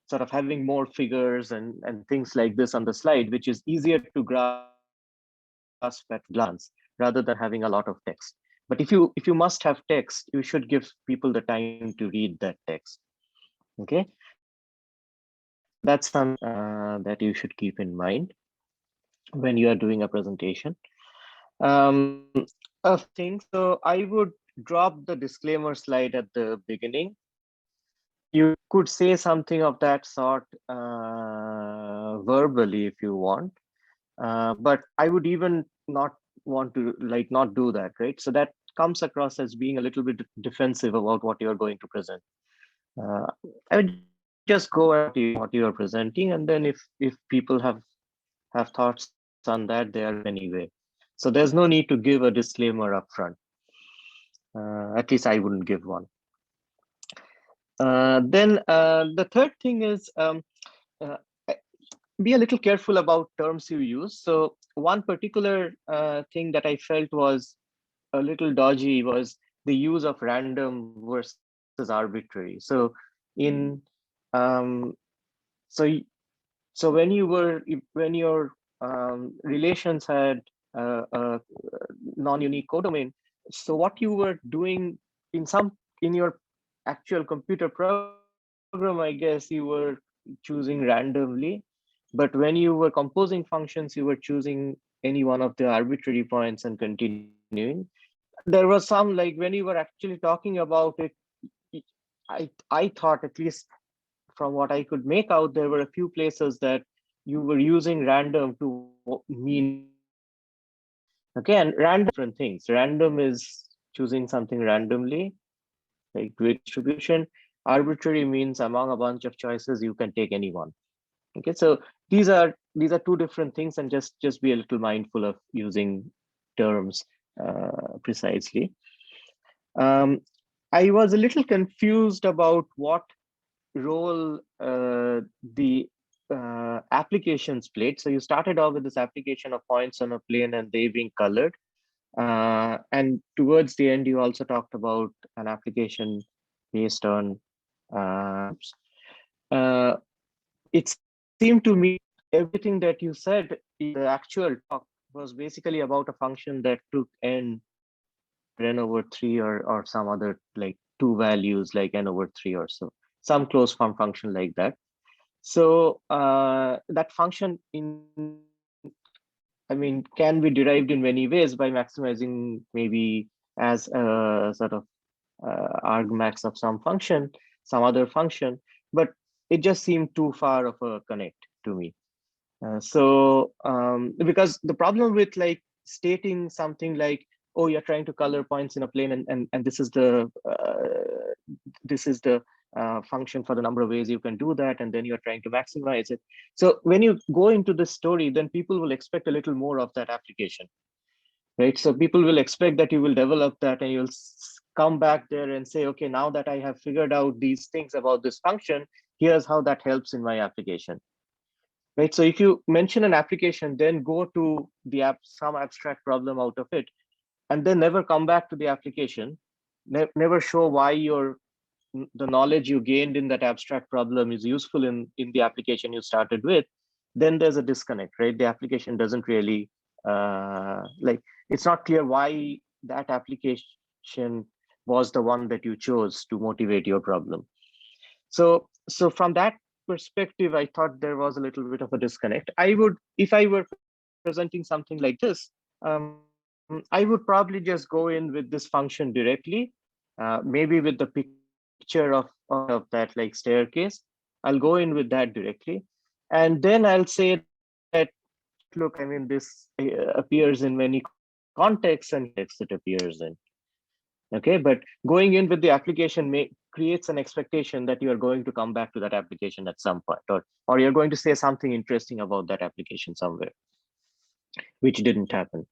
sort of having more figures and things like this on the slide, which is easier to grasp at glance rather than having a lot of text. But if you must have text, you should give people the time to read that text. Okay, so that's something that you should keep in mind when you are doing a presentation. A few things. So I would drop the disclaimer slide at the beginning. You could say something of that sort verbally if you want, but I would even not want to not do that, right? So that comes across as being a little bit defensive about what you're going to present. Uh, I would just go ahead what you are presenting, and then if people have thoughts on that, they are free to anyway. So there's no need to give a disclaimer up front. At least I wouldn't give one. Then the third thing is uh, be a little careful about terms you use. So one particular thing that I felt was a little dodgy was the use of random versus arbitrary. So in um, so so when your relations had a non-unique codomain, so what you were doing in your actual computer program, I guess you were choosing randomly, but when you were composing functions, you were choosing any one of the arbitrary points and continuing. There was some, like when you were actually talking about it, I thought, at least from what I could make out, there were a few places that you were using random to mean something else. Okay, and random different things. Random is choosing something randomly, like doing distribution. Arbitrary means among a bunch of choices, you can take any one. Okay, so these are two different things, and just be a little mindful of using terms precisely. Um, I was a little confused about what role the applications played. So you started off with this application of points on a plane and they being colored. And towards the end, you also talked about an application based on uh, it seemed to me everything that you said in the actual talk was basically about a function that took n over n over 3 or some other like two values like n over 3 or so, some closed form function like that. So that function can be derived in many ways by maximizing maybe as a sort of argmax of some function, some other function, but it just seemed too far of a connect to me. Because the problem with like stating something like, oh, you're trying to color points in a plane, and this is the function for the number of ways you can do that, and then you're trying to maximize it. So when you go into this story, then people will expect a little more of that application, right? So people will expect that you will develop that and you'll come back there and say, okay, now that I have figured out these things about this function, here's how that helps in my application. Right. So if you mention an application, then go to the app, some abstract problem out of it, and then never come back to the application, never show why the knowledge you gained in that abstract problem is useful in the application you started with, then there's a disconnect, right? The application doesn't really it's not clear why that application was the one that you chose to motivate your problem. So from that perspective, I thought there was a little bit of a disconnect. If I were presenting something like this, I would probably just go in with this function directly, maybe with the picture of that like staircase. I'll go in with that directly. And then I'll say that, look, I mean, this appears in many contexts and contexts it appears in. Okay, but going in with the application creates an expectation that you are going to come back to that application at some point, or you're going to say something interesting about that application somewhere, which didn't happen.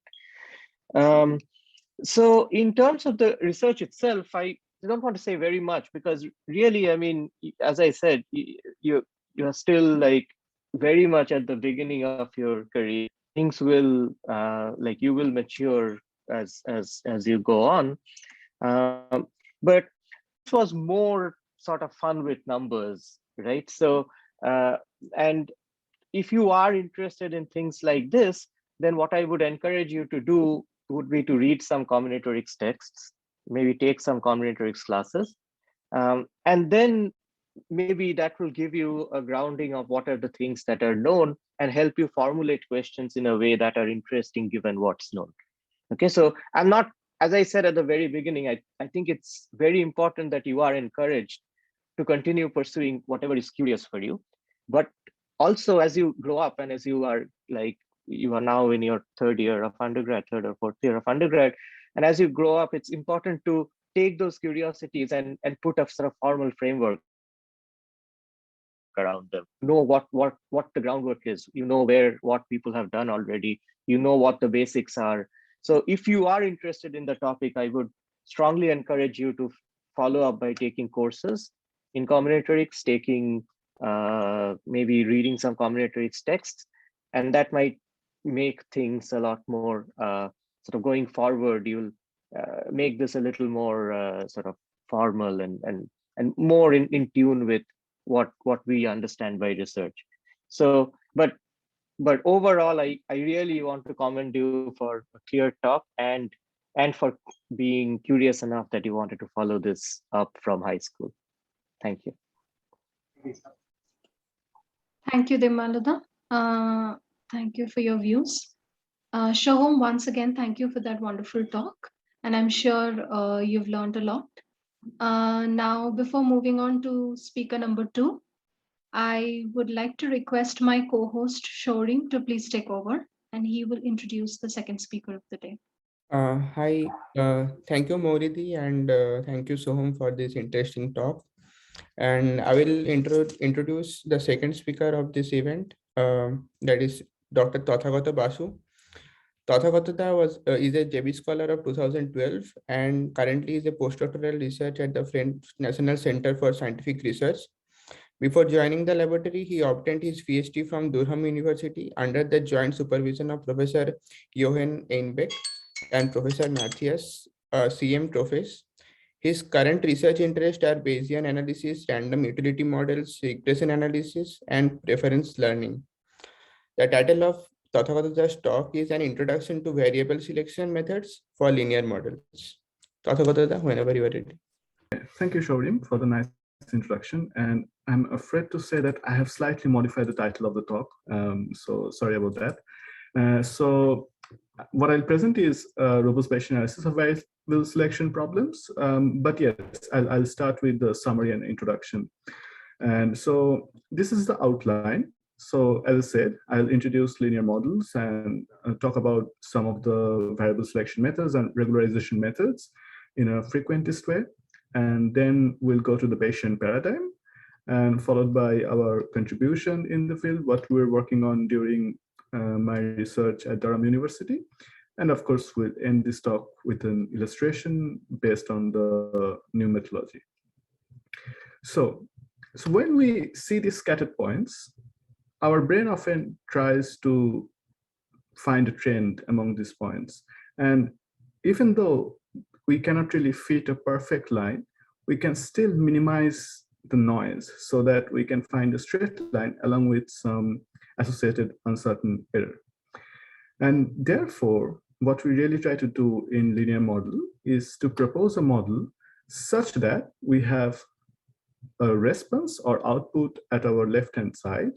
So in terms of the research itself, I don't want to say very much, because really, I mean, as I said, you are still like very much at the beginning of your career. Things will like you will mature as you go on. But this was more sort of fun with numbers, right? So and if you are interested in things like this, then what I would encourage you to do would be to read some combinatorics texts, maybe take some combinatorics classes, and then maybe that will give you a grounding of what are the things that are known and help you formulate questions in a way that are interesting given what's known. Okay, so I'm not, as I said at the very beginning, I think it's very important that you are encouraged to continue pursuing whatever is curious for you. But also, as you grow up and as you are like, you are now in your third year of undergrad, third or fourth year of undergrad, and as you grow up, it's important to take those curiosities and put a sort of formal framework around them. Know what the groundwork is. You know what people have done already. You know what the basics are. So if you are interested in the topic, I would strongly encourage you to follow up by taking courses in combinatorics, taking maybe reading some combinatorics texts, and that might make things a lot more sort of going forward. You'll make this a little more sort of formal and more in tune with what we understand by research. So, but overall, I really want to commend you for a clear talk and for being curious enough that you wanted to follow this up from high school. Thank you. Thank you, Debmalya. Thank you for your views. Sohom, once again, thank you for that wonderful talk. And I'm sure you've learned a lot. Now, before moving on to speaker number 2, I would like to request my co-host Sourim to please take over, and he will introduce the second speaker of the day. Hi, thank you, Mouli, and thank you, Sohom, for this interesting talk. And I will introduce the second speaker of this event, that is Dr. Tathagata Basu. Tathagata is a JB scholar of 2012 and currently is a postdoctoral research at the French National Center for Scientific Research. Before joining the laboratory, he obtained his PhD from Durham University under the joint supervision of Professor Johan Einbeck and Professor Matthias CM Trophes. His current research interests are Bayesian analysis, random utility models, regression analysis, and preference learning. The title of Tathagata's talk is an introduction to variable selection methods for linear models. Tathagata, whenever you are ready. Thank you, Sourim, for the nice introduction. And I'm afraid to say that I have slightly modified the title of the talk. So sorry about that. So what I'll present is robust Bayesian analysis of variable selection problems. But yes, I'll start with the summary and introduction. And so this is the outline. So as I said, I'll introduce linear models and talk about some of the variable selection methods and regularization methods in a frequentist way. And then we'll go to the Bayesian paradigm, and followed by our contribution in the field, what we're working on during my research at Durham University. And of course, we'll end this talk with an illustration based on the new methodology. So when we see these scattered points, our brain often tries to find a trend among these points. And even though we cannot really fit a perfect line, we can still minimize the noise so that we can find a straight line along with some associated uncertain error. And therefore, what we really try to do in linear model is to propose a model such that we have a response or output at our left-hand side,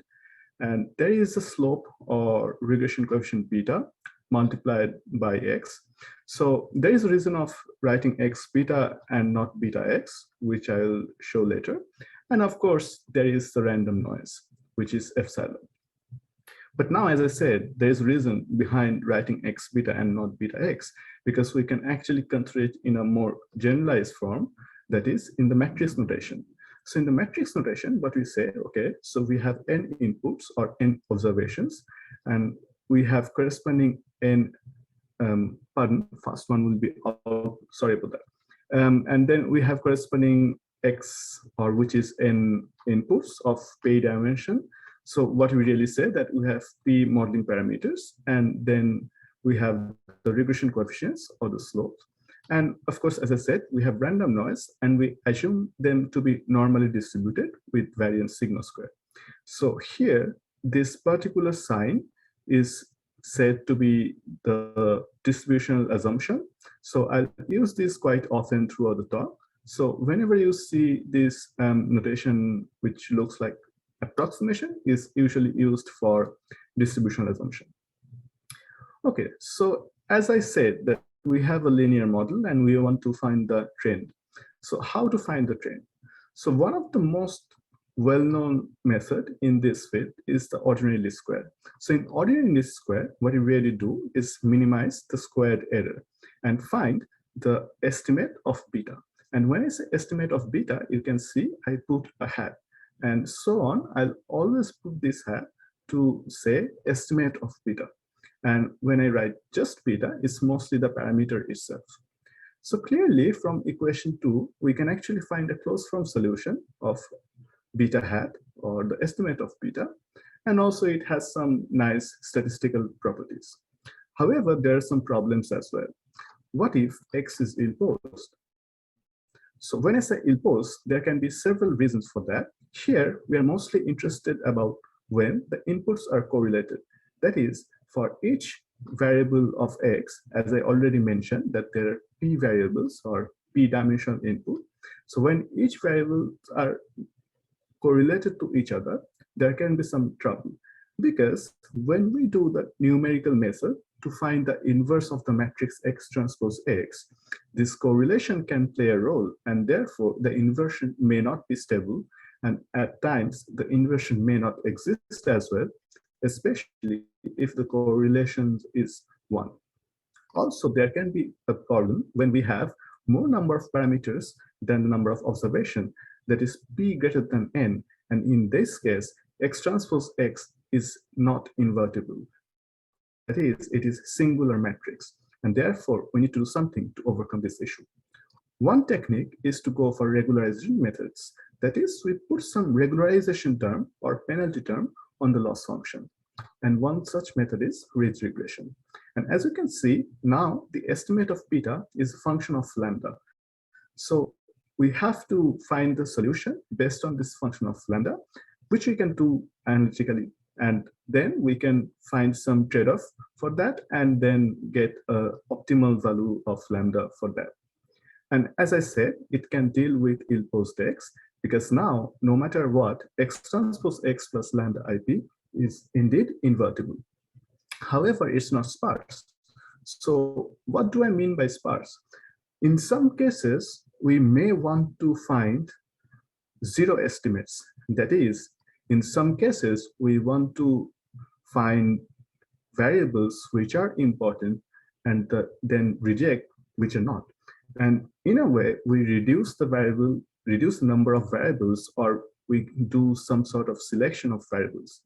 and there is a slope or regression coefficient beta multiplied by x. So there is a reason of writing x beta and not beta x, which I'll show later. And of course, there is the random noise, which is epsilon. But now, as I said, there's reason behind writing x beta and not beta x, because we can actually consider it in a more generalized form, that is in the matrix notation. So in the matrix notation, what we say, okay, so we have n inputs or n observations, and we have corresponding n, pardon, first one will be, sorry about that. And then we have corresponding x, or which is n inputs of p dimension. So what we really say that we have p modeling parameters, and then we have the regression coefficients or the slopes. And of course, as I said, we have random noise, and we assume them to be normally distributed with variance sigma square. So here, this particular sign is said to be the distributional assumption. So I'll use this quite often throughout the talk. So whenever you see this notation, which looks like approximation, is usually used for distributional assumption. Okay, so as I said, that we have a linear model and we want to find the trend. So how to find the trend? So one of the most well-known method in this field is the ordinary least square. So in ordinary least square, what you really do is minimize the squared error and find the estimate of beta. And when I say estimate of beta, you can see I put a hat, and so on. I'll always put this hat to say estimate of beta. And when I write just beta, it's mostly the parameter itself. So clearly from equation 2, we can actually find a closed form solution of beta hat, or the estimate of beta. And also it has some nice statistical properties. However, there are some problems as well. What if x is ill-posed? So when I say ill-posed, there can be several reasons for that. Here, we are mostly interested about when the inputs are correlated. That is, for each variable of x, as I already mentioned, that there are p variables or p-dimensional input. So when each variables are correlated to each other, there can be some trouble. Because when we do the numerical method to find the inverse of the matrix x transpose x, this correlation can play a role, and therefore the inversion may not be stable, and at times the inversion may not exist as well, especially if the correlation is 1. Also, there can be a problem when we have more number of parameters than the number of observation, that is p greater than n, and in this case, x transpose x is not invertible. That is, it is singular matrix, and therefore we need to do something to overcome this issue. One technique is to go for regularization methods. That is, we put some regularization term or penalty term on the loss function. And one such method is ridge regression. And as you can see, now the estimate of beta is a function of lambda. So we have to find the solution based on this function of lambda, which we can do analytically. And then we can find some trade-off for that and then get an optimal value of lambda for that. And as I said, it can deal with ill-posed x, because now, no matter what, x transpose x plus lambda IP is indeed invertible. However, it's not sparse. So what do I mean by sparse? In some cases, we may want to find zero estimates. That is, in some cases, we want to find variables which are important and then reject which are not. And in a way, we reduce the number of variables, or we do some sort of selection of variables.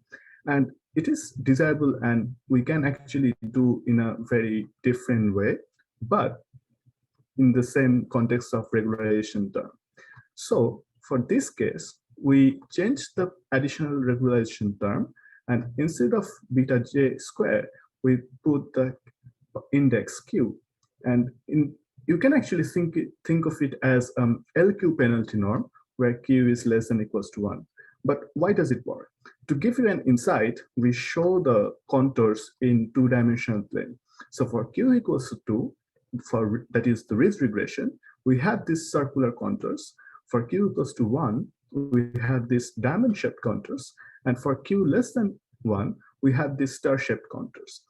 And it is desirable, and we can actually do in a very different way, but in the same context of regularization term. So for this case, we change the additional regularization term, and instead of beta j square, we put the index q. And you can actually think of it as LQ penalty norm, where q is less than equals to 1. But why does it work? To give you an insight, we show the contours in two-dimensional plane. So for q equals to 2, that is the ridge regression, we have these circular contours. For q equals to 1, we have these diamond-shaped contours. And for q less than 1, we have these star-shaped contours.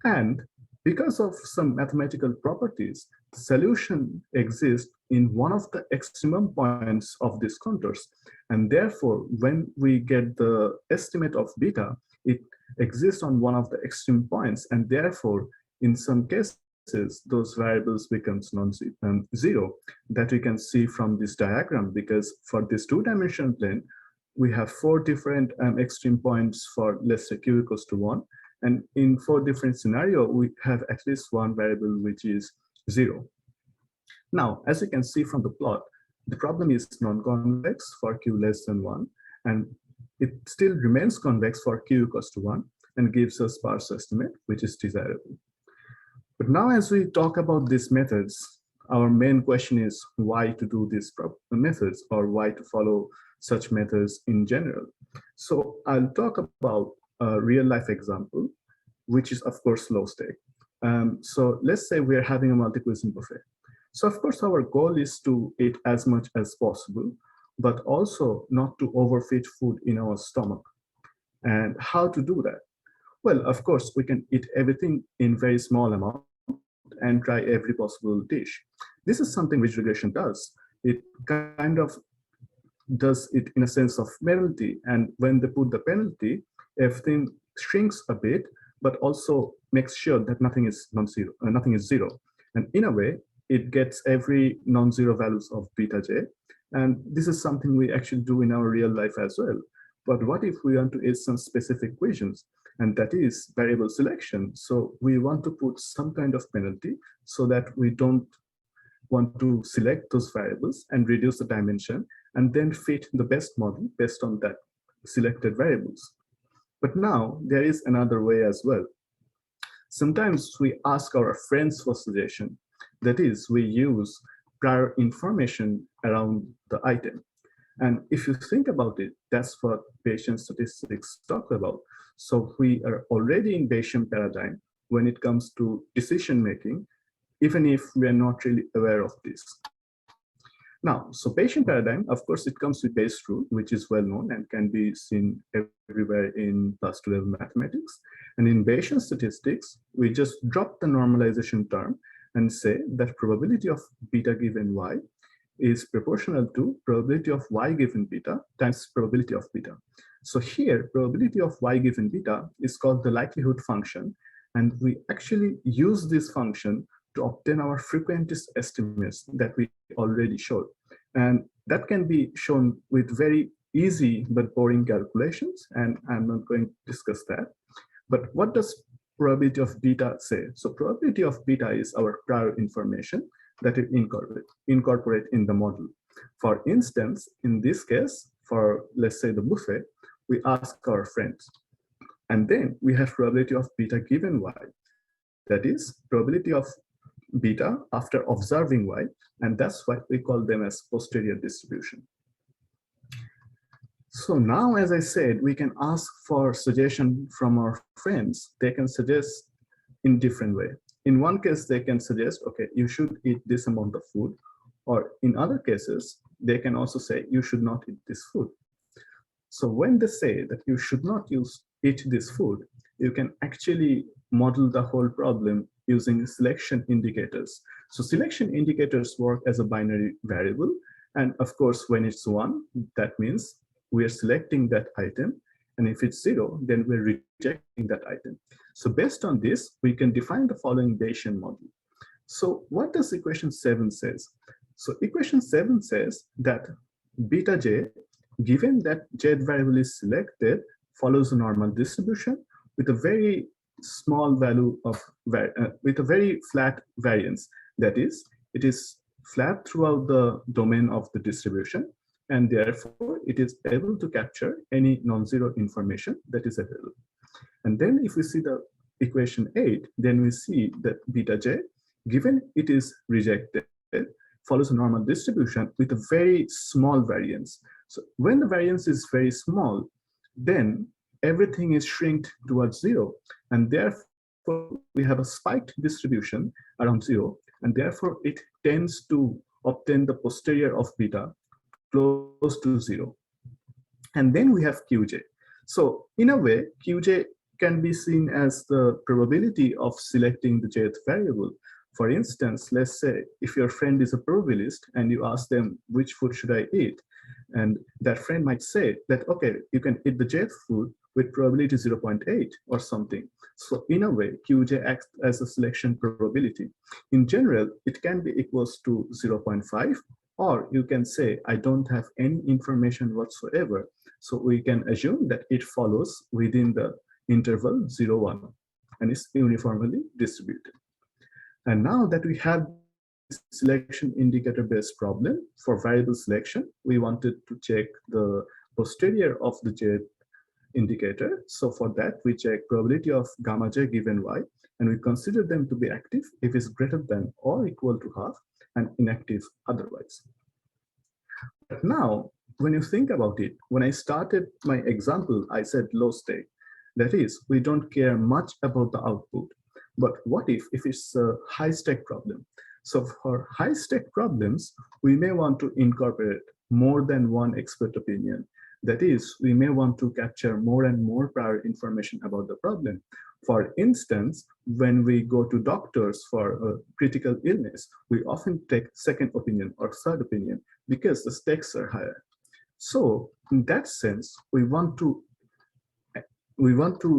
And because of some mathematical properties, solution exists in one of the extremum points of these contours. And therefore, when we get the estimate of beta, it exists on one of the extreme points. And therefore, in some cases, those variables becomes non-zero that we can see from this diagram, because for this two-dimensional plane, we have 4 different extreme points for, let's say, q equals to 1. And in 4 different scenarios, we have at least one variable which is 0. Now, as you can see from the plot, the problem is non-convex for q less than 1, and it still remains convex for q equals to 1 and gives us sparse estimate, which is desirable. But now as we talk about these methods, our main question is why to do these methods, or why to follow such methods in general. So I'll talk about a real life example, which is of course low stake. So let's say we're having a multi-cuisine buffet. So of course our goal is to eat as much as possible, but also not to overfeed food in our stomach. And how to do that? Well, of course, we can eat everything in very small amount and try every possible dish. This is something which regression does. It kind of does it in a sense of penalty. And when they put the penalty, everything shrinks a bit, but also makes sure that nothing is non-zero, nothing is zero. And in a way, it gets every non-zero values of beta j. And this is something we actually do in our real life as well. But what if we want to add some specific equations? And that is variable selection. So we want to put some kind of penalty so that we don't want to select those variables and reduce the dimension and then fit the best model based on that selected variables. But now there is another way as well. Sometimes we ask our friends for suggestion. That is, we use prior information around the item. And if you think about it, that's what Bayesian statistics talk about. So we are already in Bayesian paradigm when it comes to decision making, even if we are not really aware of this. Now, so Bayesian paradigm, of course, it comes with Bayes rule, which is well known and can be seen everywhere in +2 level mathematics. And in Bayesian statistics, we just drop the normalization term and say that probability of beta given y is proportional to probability of y given beta times probability of beta. So here, probability of y given beta is called the likelihood function. And we actually use this function to obtain our frequentist estimates that we already showed. And that can be shown with very easy but boring calculations. And I'm not going to discuss that. But what does probability of beta say? So probability of beta is our prior information that we incorporate in the model. For instance, in this case, for let's say the buffet, we ask our friends. And then we have probability of beta given y. That is probability of beta after observing y. And that's what we call them as posterior distribution. So now, as I said, we can ask for suggestion from our friends. They can suggest in different way. In one case, they can suggest, okay, you should eat this amount of food. Or in other cases, they can also say, you should not eat this food. So when they say that you should not eat this food, you can actually model the whole problem using selection indicators. So selection indicators work as a binary variable. And of course, when it's 1, that means we are selecting that item. And if it's 0, then we're rejecting that item. So based on this, we can define the following Bayesian model. So what does equation 7 says? So equation 7 says that beta j, given that j variable is selected, follows a normal distribution with a very small value of, with a very flat variance. That is, it is flat throughout the domain of the distribution, and therefore it is able to capture any non-zero information that is available. And then if we see the equation 8, then we see that beta j, given it is rejected, follows a normal distribution with a very small variance. So when the variance is very small, then everything is shrinked towards 0. And therefore, we have a spiked distribution around 0. And therefore, it tends to obtain the posterior of beta close to 0. And then we have qj. So in a way, qj can be seen as the probability of selecting the jth variable. For instance, let's say if your friend is a probabilist and you ask them which food should I eat, and that friend might say that, okay, you can eat the jth food with probability 0.8 or something. So in a way, Qj acts as a selection probability. In general, it can be equals to 0.5, or you can say, I don't have any information whatsoever. So we can assume that it follows within the interval 0, 1, and is uniformly distributed. And now that we have this selection indicator-based problem for variable selection, we wanted to check the posterior of the J indicator. So for that, we check probability of gamma j given y, and we consider them to be active if it's greater than or equal to half and inactive otherwise. But now, when you think about it, when I started my example, I said low stake. That is, we don't care much about the output. But what if it's a high stake problem? So for high stake problems, we may want to incorporate more than one expert opinion. That is, we may want to capture more and more prior information about the problem. For instance, when we go to doctors for a critical illness, we often take second opinion or third opinion because the stakes are higher. So in that sense, we want to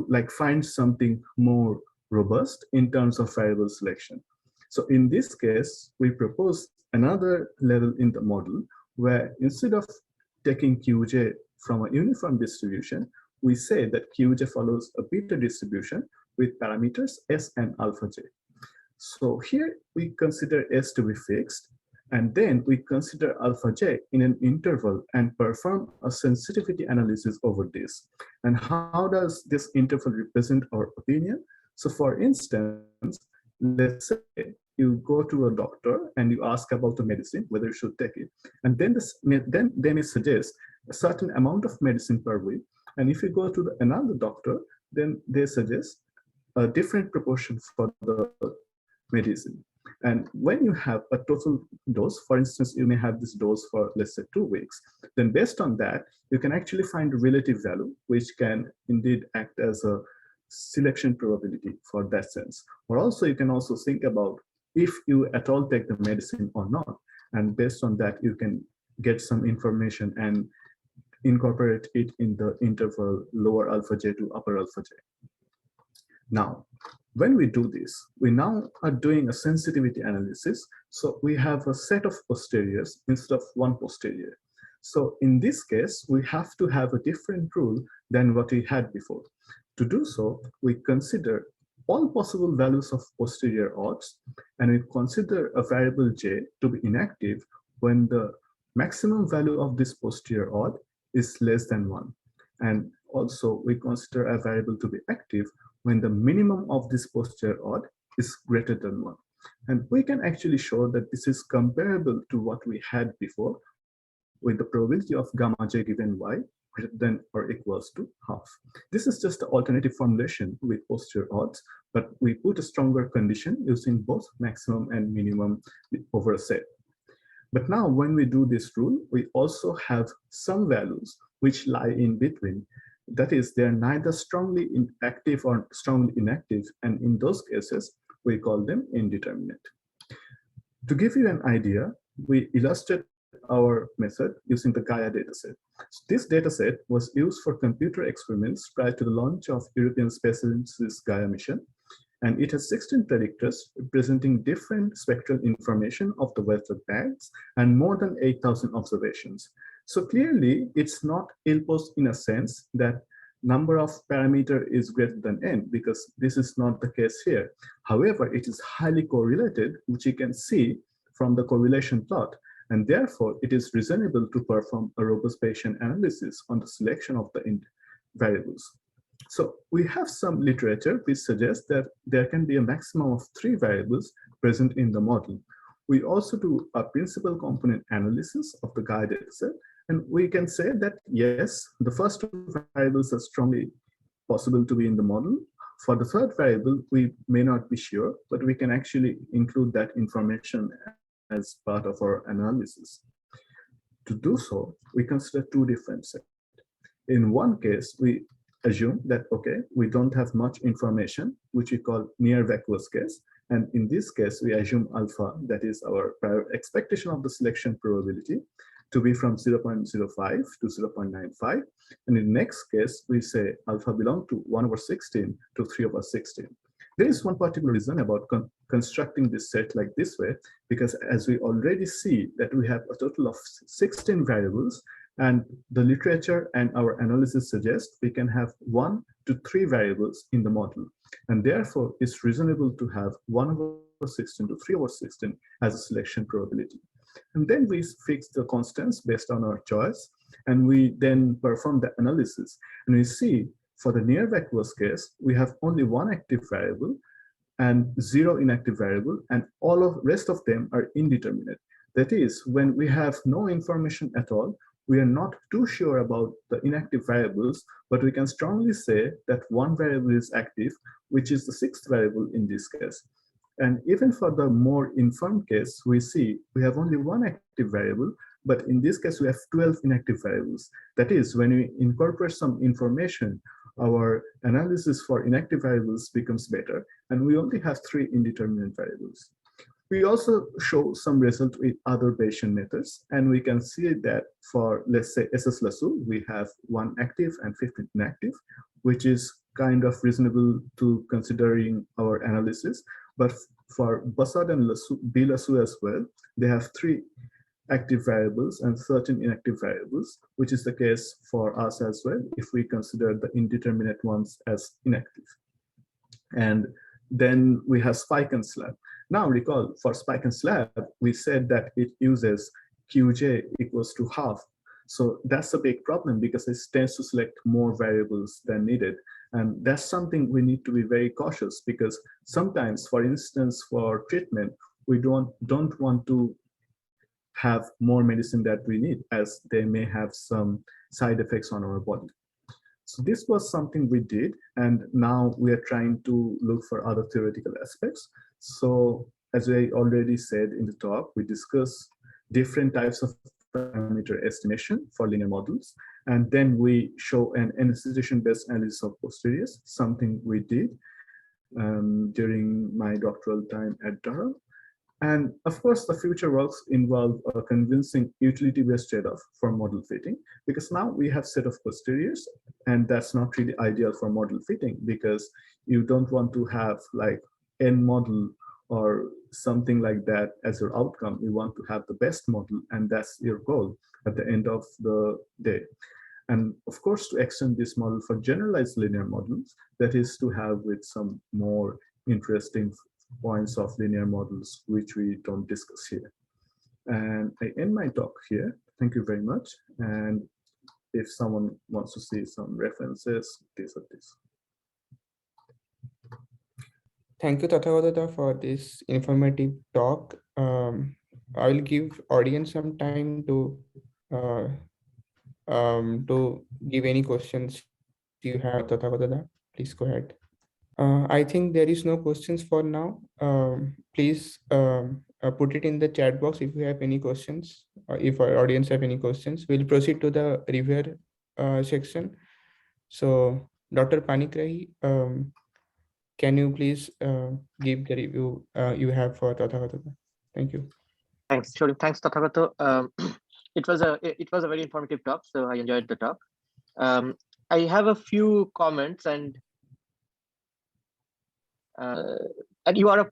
like find something more robust in terms of variable selection. So in this case, we propose another level in the model where instead of taking Qj from a uniform distribution, we say that Qj follows a beta distribution with parameters S and alpha j. So here we consider S to be fixed, and then we consider alpha j in an interval and perform a sensitivity analysis over this. And how does this interval represent our opinion? So for instance, let's say you go to a doctor and you ask about the medicine, whether you should take it. And then they may suggest a certain amount of medicine per week. And if you go to another doctor, then they suggest a different proportion for the medicine. And when you have a total dose, for instance, you may have this dose for, let's say, 2 weeks, then based on that, you can actually find a relative value, which can indeed act as a selection probability for that sense. Or also, you can also think about if you at all take the medicine or not. And based on that, you can get some information and incorporate it in the interval lower alpha j to upper alpha j. Now, when we do this, we now are doing a sensitivity analysis. So we have a set of posteriors instead of one posterior. So in this case, we have to have a different rule than what we had before. To do so, we consider all possible values of posterior odds, and we consider a variable j to be inactive when the maximum value of this posterior odd is less than 1. And also, we consider a variable to be active when the minimum of this posterior odd is greater than 1. And we can actually show that this is comparable to what we had before with the probability of gamma j given y greater than or equals to half. This is just an alternative formulation with posterior odds, but we put a stronger condition using both maximum and minimum over a set. But now when we do this rule, we also have some values which lie in between. That is, they're neither strongly active or strongly inactive, and in those cases, we call them indeterminate. To give you an idea, we illustrate our method using the Gaia dataset. This dataset was used for computer experiments prior to the launch of European Space Agency's Gaia mission, and it has 16 predictors representing different spectral information of the weather bands and more than 8,000 observations. So clearly, it's not ill-posed in a sense that number of parameter is greater than n, because this is not the case here. However, it is highly correlated, which you can see from the correlation plot, and therefore it is reasonable to perform a robust Bayesian analysis on the selection of the variables. So we have some literature which suggests that there can be a maximum of 3 variables present in the model. We also do a principal component analysis of the Gaia dataset, and we can say that yes, the first 2 variables are strongly possible to be in the model. For the third variable, we may not be sure, but we can actually include that information as part of our analysis. To do so, we consider 2 different sets. In one case, we assume that, okay, we don't have much information, which we call near vacuous case. And in this case, we assume alpha, that is our prior expectation of the selection probability, to be from 0.05 to 0.95. And in the next case, we say alpha belong to 1/16 to 3/16. There is one particular reason about constructing this set like this way, because as we already see that we have a total of 16 variables, and the literature and our analysis suggest we can have 1 to 3 variables in the model. And therefore, it's reasonable to have 1/16 to 3/16 as a selection probability. And then we fix the constants based on our choice, and we then perform the analysis. And we see for the near vacuous case, we have only one active variable and 0 inactive variable, and all of rest of them are indeterminate. That is, when we have no information at all, we are not too sure about the inactive variables, but we can strongly say that one variable is active, which is the 6th variable in this case. And even for the more informed case, we see we have only one active variable, but in this case, we have 12 inactive variables. That is, when we incorporate some information, our analysis for inactive variables becomes better, and we only have 3 indeterminate variables. We also show some result with other Bayesian methods, and we can see that for, let's say, SS Lasso, we have 1 active and 15 inactive, which is kind of reasonable to considering our analysis. But for Bassad and B Lasso as well, they have 3 active variables and 13 inactive variables, which is the case for us as well if we consider the indeterminate ones as inactive. And then we have Spike and Slab. Now recall, for Spike and Slab, we said that it uses Qj equals to half. So that's a big problem because it tends to select more variables than needed. And that's something we need to be very cautious, because sometimes, for instance, for treatment, we don't want to have more medicine that we need, as they may have some side effects on our body. So this was something we did, and now we are trying to look for other theoretical aspects. So as I already said in the talk, we discuss different types of parameter estimation for linear models, and then we show an anticipation-based analysis of posteriors, something we did during my doctoral time at Durham. And of course, the future works involve a convincing utility-based trade-off for model fitting, because now we have set of posteriors, and that's not really ideal for model fitting, because you don't want to have like n model or something like that as your outcome. You want to have the best model, and that's your goal at the end of the day. And of course, to extend this model for generalized linear models, that is to have with some more interesting points of linear models, which we don't discuss here. And I end my talk here. Thank you very much. And if someone wants to see some references, these are these. Thank you, Tathagata, for this informative talk. I will give audience some time to give any questions you have, Tathagata. Please go ahead. I think there is no questions for now. Please put it in the chat box if you have any questions. If our audience have any questions, we'll proceed to the reviewer section. So, Dr. Panigrahi, can you please give the review you have for Tathagata? Thank you. Thanks, Sourim. Thanks, Tathagata. It was a very informative talk, so I enjoyed the talk. I have a few comments, and you are a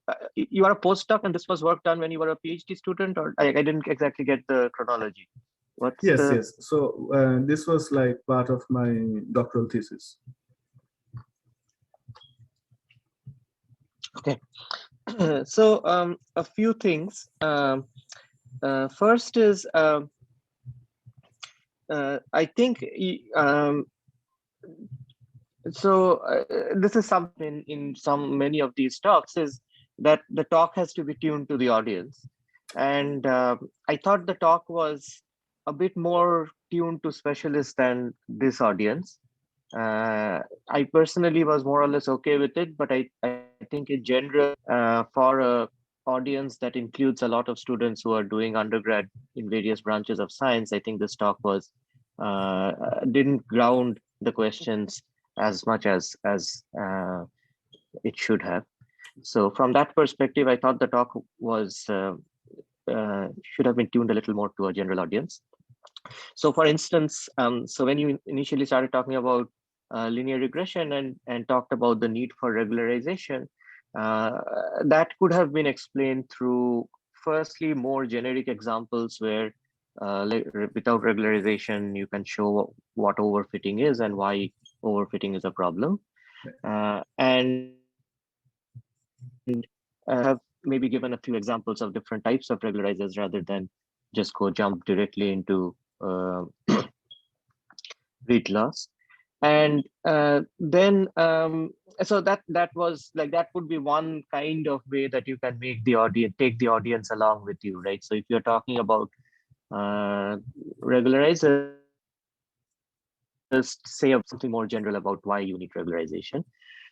postdoc, and this was work done when you were a PhD student, or I didn't exactly get the chronology. What's yes. So this was like part of my doctoral thesis. Okay. So a few things. First is I think this is something in many of these talks, is that the talk has to be tuned to the audience, and I thought the talk was a bit more tuned to specialists than this audience. I personally was more or less okay with it, but I think in general, for a audience that includes a lot of students who are doing undergrad in various branches of science, I think this talk was didn't ground the questions as much as it should have. So from that perspective, I thought the talk was should have been tuned a little more to a general audience. So for instance, so when you initially started talking about linear regression and talked about the need for regularization, that could have been explained through, firstly, more generic examples where without regularization, you can show what overfitting is and why overfitting is a problem. And have maybe given a few examples of different types of regularizers rather than just jump directly into read loss. And then so that was like, that would be one kind of way that you can make the audience, take the audience along with you, right? So if you're talking about regularizers, say something more general about why you need regularization.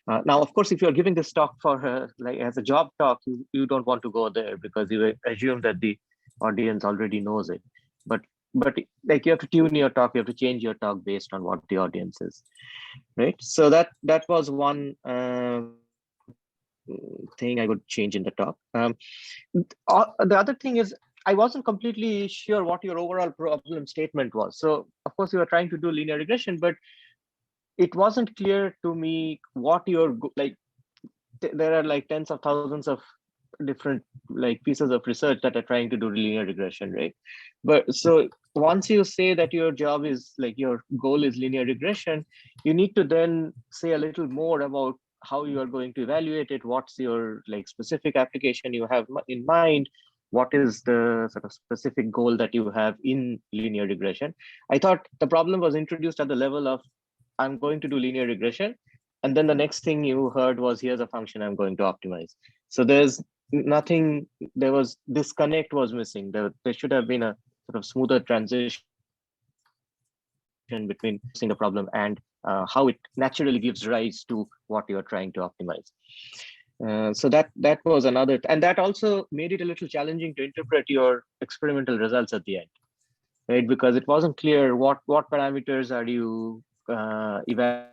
Now, of course, if you're giving this talk for like as a job talk, you don't want to go there because you assume that the audience already knows it. But like, you have to tune your talk, you have to change your talk based on what the audience is, right? So that was one thing I would change in the talk. The other thing is, I wasn't completely sure what your overall problem statement was. So of course you were trying to do linear regression, but it wasn't clear to me what your like. There are like tens of thousands of different like pieces of research that are trying to do linear regression, right? But so once you say that your job is like, your goal is linear regression, you need to then say a little more about how you are going to evaluate it. What's your like specific application you have in mind? What is the sort of specific goal that you have in linear regression? I thought the problem was introduced at the level of, I'm going to do linear regression, and then the next thing you heard was, here's a function I'm going to optimize. So there's nothing, there was disconnect was missing. There should have been a sort of smoother transition between seeing the problem and how it naturally gives rise to what you're trying to optimize. So that was another, and that also made it a little challenging to interpret your experimental results at the end, right? Because it wasn't clear what parameters are you evaluating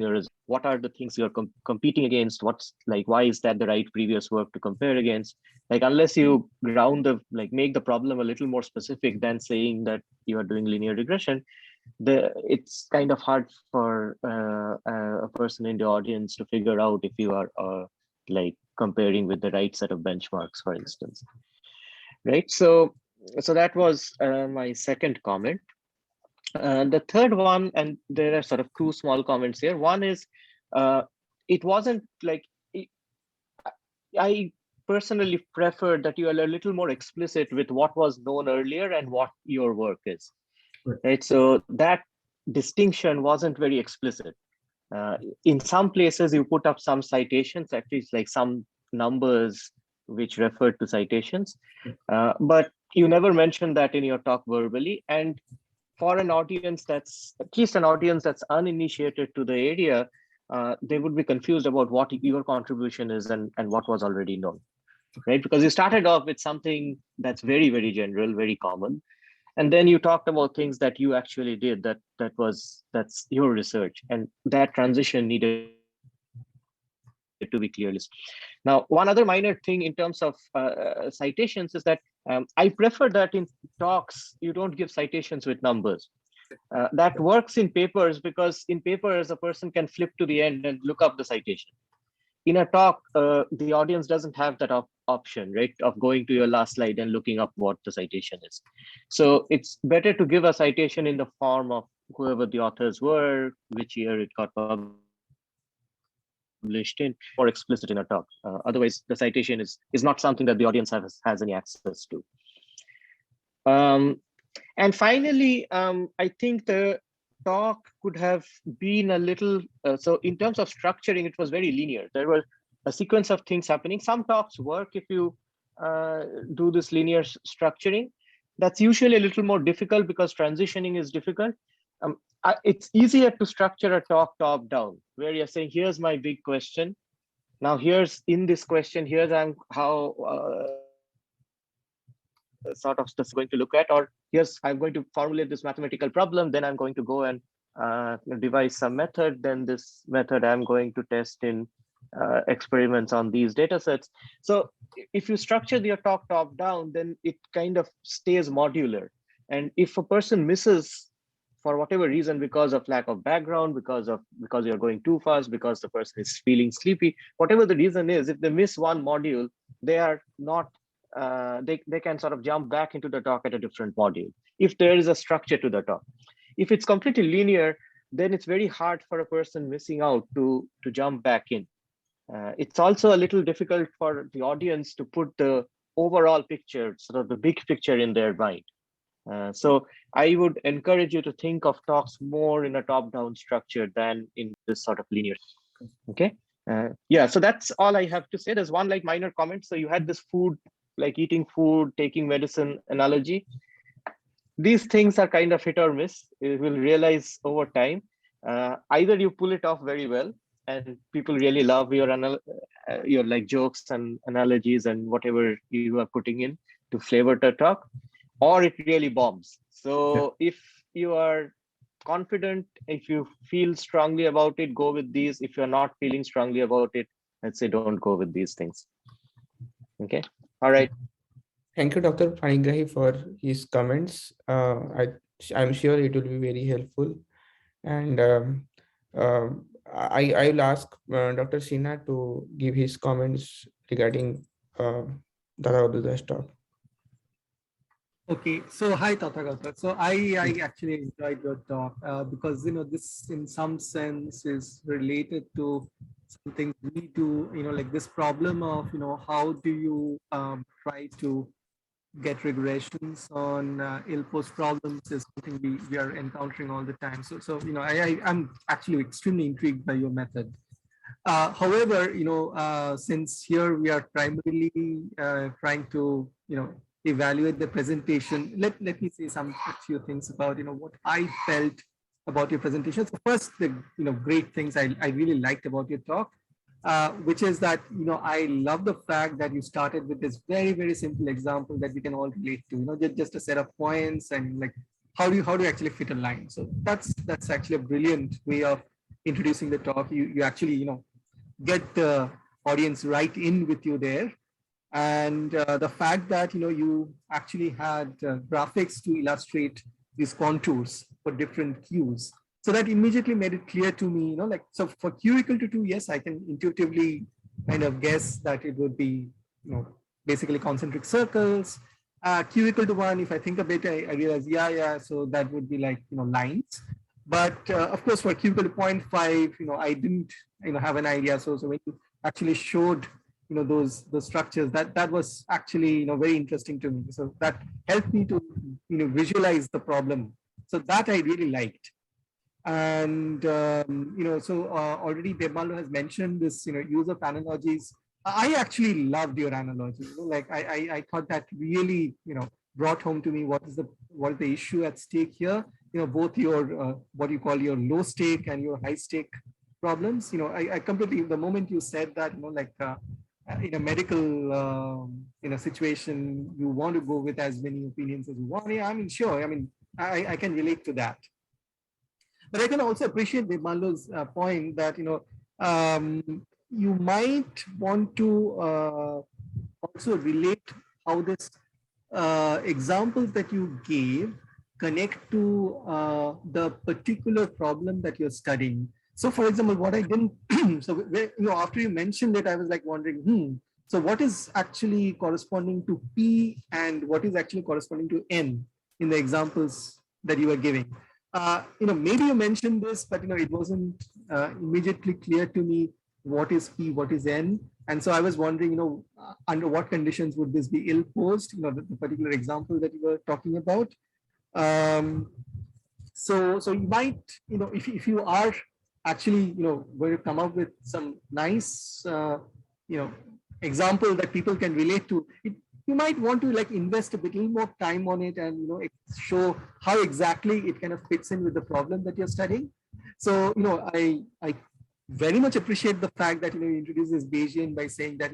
your results. What are the things you're competing against? What's like, why is that the right previous work to compare against? Like, unless you ground the, like, make the problem a little more specific than saying that you are doing linear regression, it's kind of hard for a person in the audience to figure out if you are like comparing with the right set of benchmarks, for instance, right? So that was my second comment. The third one, and there are sort of two small comments here. One is, it wasn't like, I personally preferred that you are a little more explicit with what was known earlier and what your work is, right? So that distinction wasn't very explicit. In some places, you put up some citations, at least like some numbers which referred to citations, but you never mentioned that in your talk verbally. And for an audience that's, at least an audience that's uninitiated to the area, they would be confused about what your contribution is and what was already known, right? Because you started off with something that's very, very general, very common. And then you talked about things that you actually did, that's your research, and that transition needed to be clearly. Now, one other minor thing in terms of citations is that I prefer that in talks, you don't give citations with numbers. That works in papers, because in papers, a person can flip to the end and look up the citation. In a talk, the audience doesn't have that option, right, of going to your last slide and looking up what the citation is. So it's better to give a citation in the form of whoever the authors were, which year it got published in, or explicit in a talk. Otherwise, the citation is not something that the audience has any access to. And finally, I think the talk could have been a little, so in terms of structuring, it was very linear. There were a sequence of things happening. Some talks work if you do this linear structuring. That's usually a little more difficult because transitioning is difficult. It's easier to structure a talk top down, where you're saying, here's my big question. Now here's, in this question, here's how sort of stuff going to look at, or here's, I'm going to formulate this mathematical problem, then I'm going to go and devise some method, then this method I'm going to test in experiments on these data sets. So if you structure your talk top down, then it kind of stays modular. And if a person misses for whatever reason, because of lack of background, because you're going too fast, because the person is feeling sleepy, whatever the reason is, if they miss one module, they are not, they can sort of jump back into the talk at a different module, if there is a structure to the talk. If it's completely linear, then it's very hard for a person missing out to jump back in. It's also a little difficult for the audience to put the overall picture, sort of the big picture in their mind. So I would encourage you to think of talks more in a top-down structure than in this sort of linear. Okay. Yeah, so that's all I have to say. There's one like minor comment. So you had this food, like eating food, taking medicine analogy. These things are kind of hit or miss. You will realize over time. Either you pull it off very well, and people really love your like jokes and analogies and whatever you are putting in to flavor the talk, or it really bombs. So if you are confident, if you feel strongly about it, go with these. If you're not feeling strongly about it, let's say don't go with these things. Okay. All right. Thank you, Dr. Panigrahi, for his comments. I'm sure it will be very helpful. And I will ask Dr. Sinha to give his comments regarding Tathagata Basu talk. Okay, so hi Tathagata. So I actually enjoyed your talk because this in some sense is related to something we do, like this problem of how do you try to get regressions on ill-posed problems is something we are encountering all the time. So I'm actually extremely intrigued by your method. However, since here we are primarily trying to evaluate the presentation, let me say a few things about what I felt about your presentation. So first, the great things I really liked about your talk, which is that I love the fact that you started with this very simple example that we can all relate to. Just a set of points and like how do you actually fit a line. So that's actually a brilliant way of introducing the talk. You actually get the audience right in with you there. And the fact that you actually had graphics to illustrate these contours for different cues, so that immediately made it clear to me, so for Q equal to 2, yes, I can intuitively kind of guess that it would be basically concentric circles. Q equal to 1, if I think a bit, I realize yeah, so that would be like lines. But of course for Q equal to 0.5, I didn't have an idea. So when you actually showed those structures, that was actually very interesting to me. So that helped me to visualize the problem. So that I really liked. And so already Debmalya has mentioned this use of analogies. I actually loved your analogy. Like I thought that really brought home to me what is the issue at stake here. Both your what you call your low stake and your high stake problems. I completely, the moment you said that like in a medical situation, you want to go with as many opinions as you want. Yeah, I mean, sure. I mean, I can relate to that. But I can also appreciate Debmalya's point that you might want to also relate how this examples that you gave connect to the particular problem that you're studying. So for example, what I didn't, so after you mentioned it, I was like wondering, so what is actually corresponding to P and what is actually corresponding to N in the examples that you were giving? Maybe you mentioned this, but it wasn't immediately clear to me what is P, what is N. And so I was wondering, under what conditions would this be ill-posed, the particular example that you were talking about. So you might, if you are actually, going to come up with some nice, example that people can relate to, you might want to like invest a bit more time on it and, show how exactly it kind of fits in with the problem that you're studying. So, I very much appreciate the fact that, you introduce this Bayesian by saying that,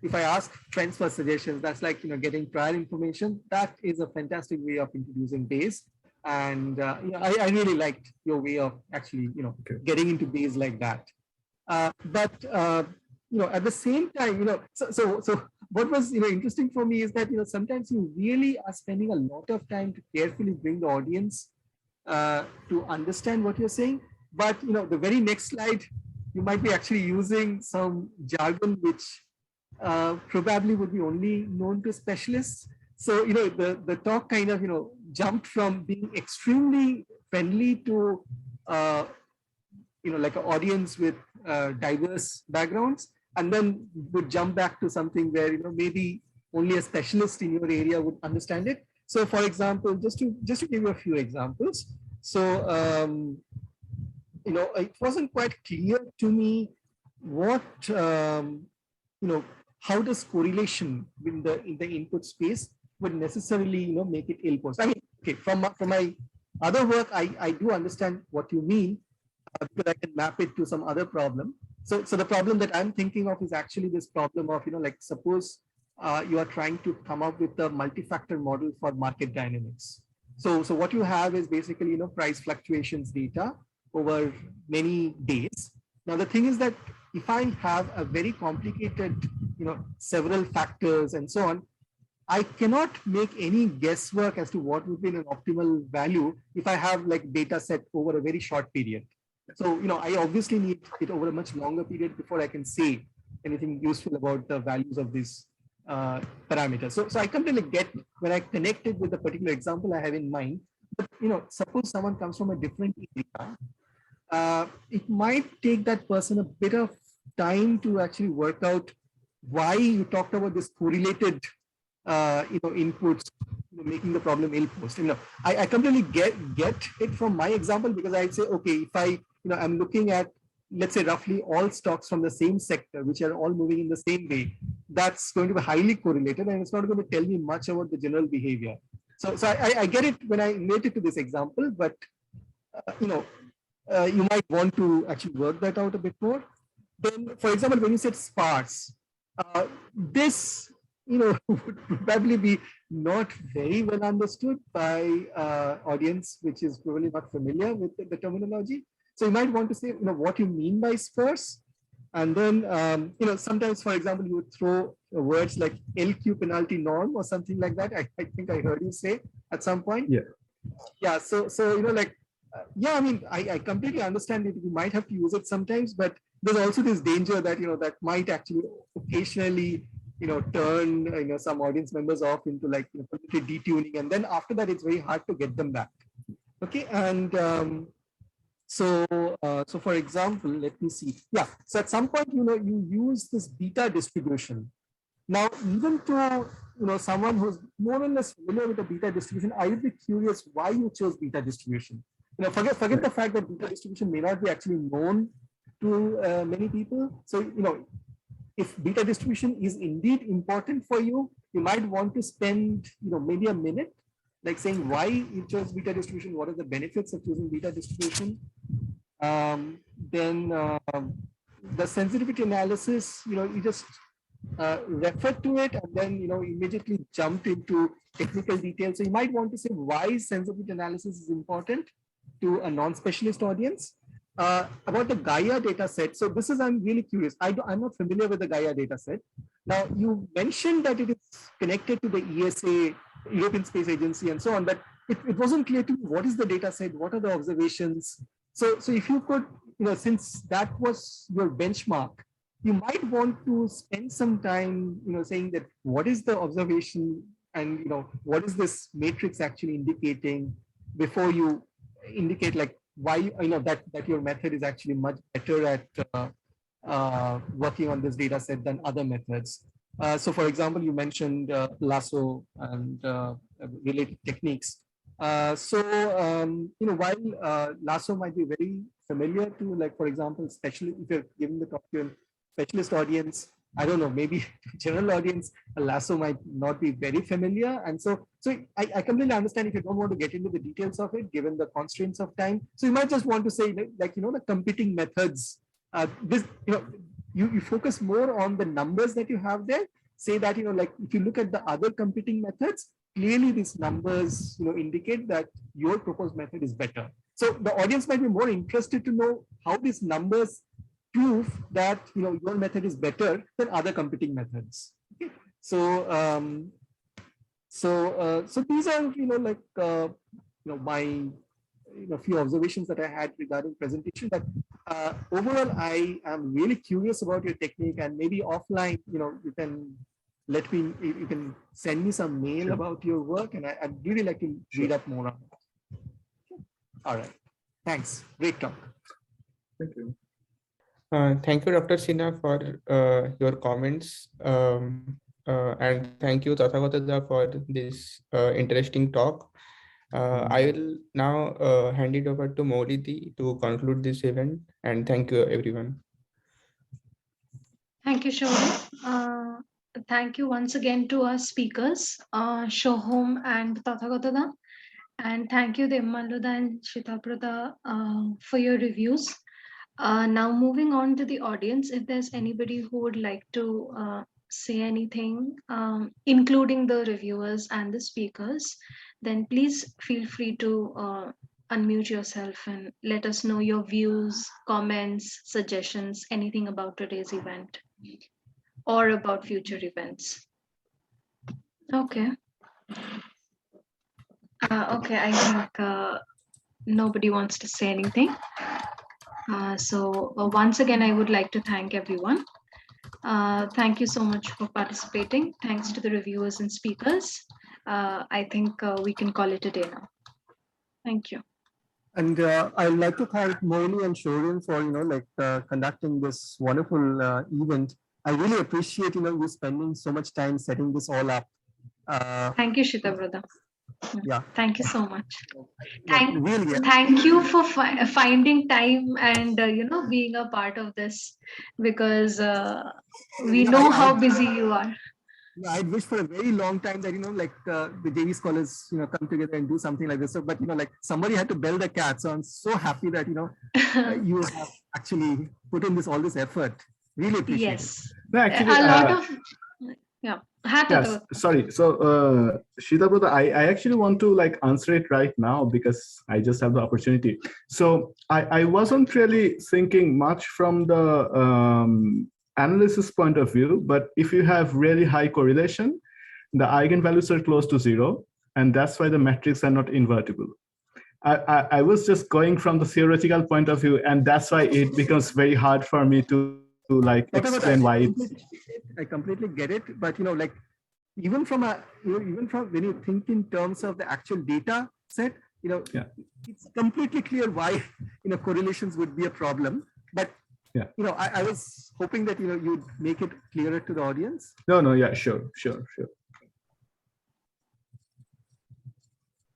if I ask friends for suggestions, that's like, getting prior information. That is a fantastic way of introducing Bayes. And I really liked your way of actually, getting into Bayes like that. But at the same time, so what was interesting for me is that sometimes you really are spending a lot of time to carefully bring the audience to understand what you're saying. But the very next slide, you might be actually using some jargon which probably would be only known to specialists. So the talk kind of jumped from being extremely friendly to like an audience with diverse backgrounds, and then would jump back to something where maybe only a specialist in your area would understand it. So for example, just to give you a few examples. So it wasn't quite clear to me what how does correlation in the input space would necessarily make it ill post. I mean, okay, from my other work, I do understand what you mean, because I can map it to some other problem. So the problem that I'm thinking of is actually this problem of like suppose you are trying to come up with a multi-factor model for market dynamics. So what you have is basically price fluctuations data over many days. Now the thing is that if I have a very complicated several factors and so on, I cannot make any guesswork as to what would be an optimal value if I have like data set over a very short period. So I obviously need it over a much longer period before I can say anything useful about the values of these parameters. So I completely get when I connect it with the particular example I have in mind. But suppose someone comes from a different area, it might take that person a bit of time to actually work out why you talked about this correlated inputs, making the problem ill post. I completely get it from my example, because I'd say, okay, if I I'm looking at, let's say, roughly all stocks from the same sector, which are all moving in the same way, that's going to be highly correlated, and it's not going to tell me much about the general behavior. So I get it when I relate it to this example, but you might want to actually work that out a bit more. Then, for example, when you said sparse, this would probably be not very well understood by audience which is probably not familiar with the terminology. So you might want to say what you mean by sparse, and then sometimes, for example, you would throw words like LQ penalty norm or something like that. I think I heard you say at some point. Yeah. So yeah, I mean, I completely understand it. You might have to use it sometimes, but there's also this danger that that might actually occasionally turn some audience members off into like completely detuning, and then after that it's very hard to get them back. Okay, and so for example, let me see. Yeah, so at some point you use this beta distribution. Now, even to someone who's more or less familiar with the beta distribution, I would be curious why you chose beta distribution. Forget the fact that beta distribution may not be actually known to many people. So if beta distribution is indeed important for you, you might want to spend maybe a minute like saying why you chose beta distribution, what are the benefits of choosing beta distribution. Then the sensitivity analysis, you just refer to it and then immediately jumped into technical details. So you might want to say why sensitivity analysis is important to a non-specialist audience. About the Gaia data set. So this is, I'm really curious. I'm not familiar with the Gaia data set. Now you mentioned that it is connected to the ESA, European Space Agency, and so on, but it wasn't clear to me what is the data set, what are the observations. So if you could, since that was your benchmark, you might want to spend some time, saying that what is the observation and what is this matrix actually indicating before you indicate like why that your method is actually much better at working on this data set than other methods. So for example, you mentioned lasso and related techniques. While lasso might be very familiar to, like, for example, especially if you're giving the talk to a specialist audience, I don't know, maybe general audience, a lasso might not be very familiar. And so I completely understand if you don't want to get into the details of it, given the constraints of time. So you might just want to say like, the competing methods, you focus more on the numbers that you have there. Say that, like if you look at the other competing methods, clearly these numbers, indicate that your proposed method is better. So the audience might be more interested to know how these numbers prove that your method is better than other competing methods. Okay. So so these are my few observations that I had regarding presentation. But overall, I am really curious about your technique, and maybe offline, you can let me, you can send me some mail Sure. about your work, and I'd really like to read up more on it. All right. Thanks. Great talk. Thank you. Thank you, Dr. Sinha, for your comments. And thank you, Tathagata, for this interesting talk. I will now hand it over to Mouli to conclude this event. And thank you, everyone. Thank you, Sohom. Thank you once again to our speakers, Sohom and Tathagata. And thank you, Debmalya and Sitabhra, for your reviews. Now moving on to the audience, if there's anybody who would like to say anything, including the reviewers and the speakers, then please feel free to unmute yourself and let us know your views, comments, suggestions, anything about today's event or about future events. Okay. Okay, I think nobody wants to say anything. So once again, I would like to thank everyone. Thank you so much for participating. Thanks to the reviewers and speakers. I think we can call it a day now. Thank you. And I'd like to thank Mouli and Sourim for conducting this wonderful event. I really appreciate you spending so much time setting this all up. Thank you, Sitabhra. Yeah. Thank you so much. Really, Thank you for finding time and being a part of this, because we know how busy you are. I'd wish for a very long time that the JV scholars come together and do something like this. So, but somebody had to bell the cat. So I'm so happy that you have actually put in all this effort. Really appreciate it. No, actually, a lot of yes, sorry. So, Sitabhra, I actually want to answer it right now because I just have the opportunity. So I wasn't really thinking much from the analysis point of view, but if you have really high correlation, the eigenvalues are close to 0, and that's why the metrics are not invertible. I was just going from the theoretical point of view, and that's why it becomes very hard for me to explain why I completely get it, but even from when you think in terms of the actual data set, it's completely clear why correlations would be a problem. But I was hoping that you'd make it clearer to the audience. No, yeah, sure.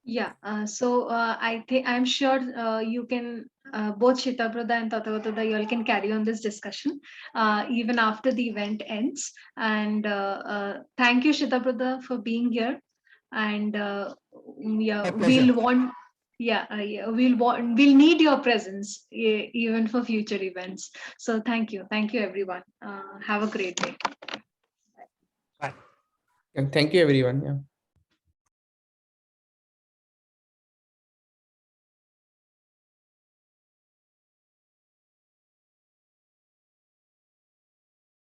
Yeah, so I'm sure you can both Sitabhra and Tathagata, you all can carry on this discussion even after the event ends. And thank you, Sitabhra, for being here. And we'll need your presence even for future events. So thank you everyone. Have a great day. Bye. And thank you, everyone. Yeah.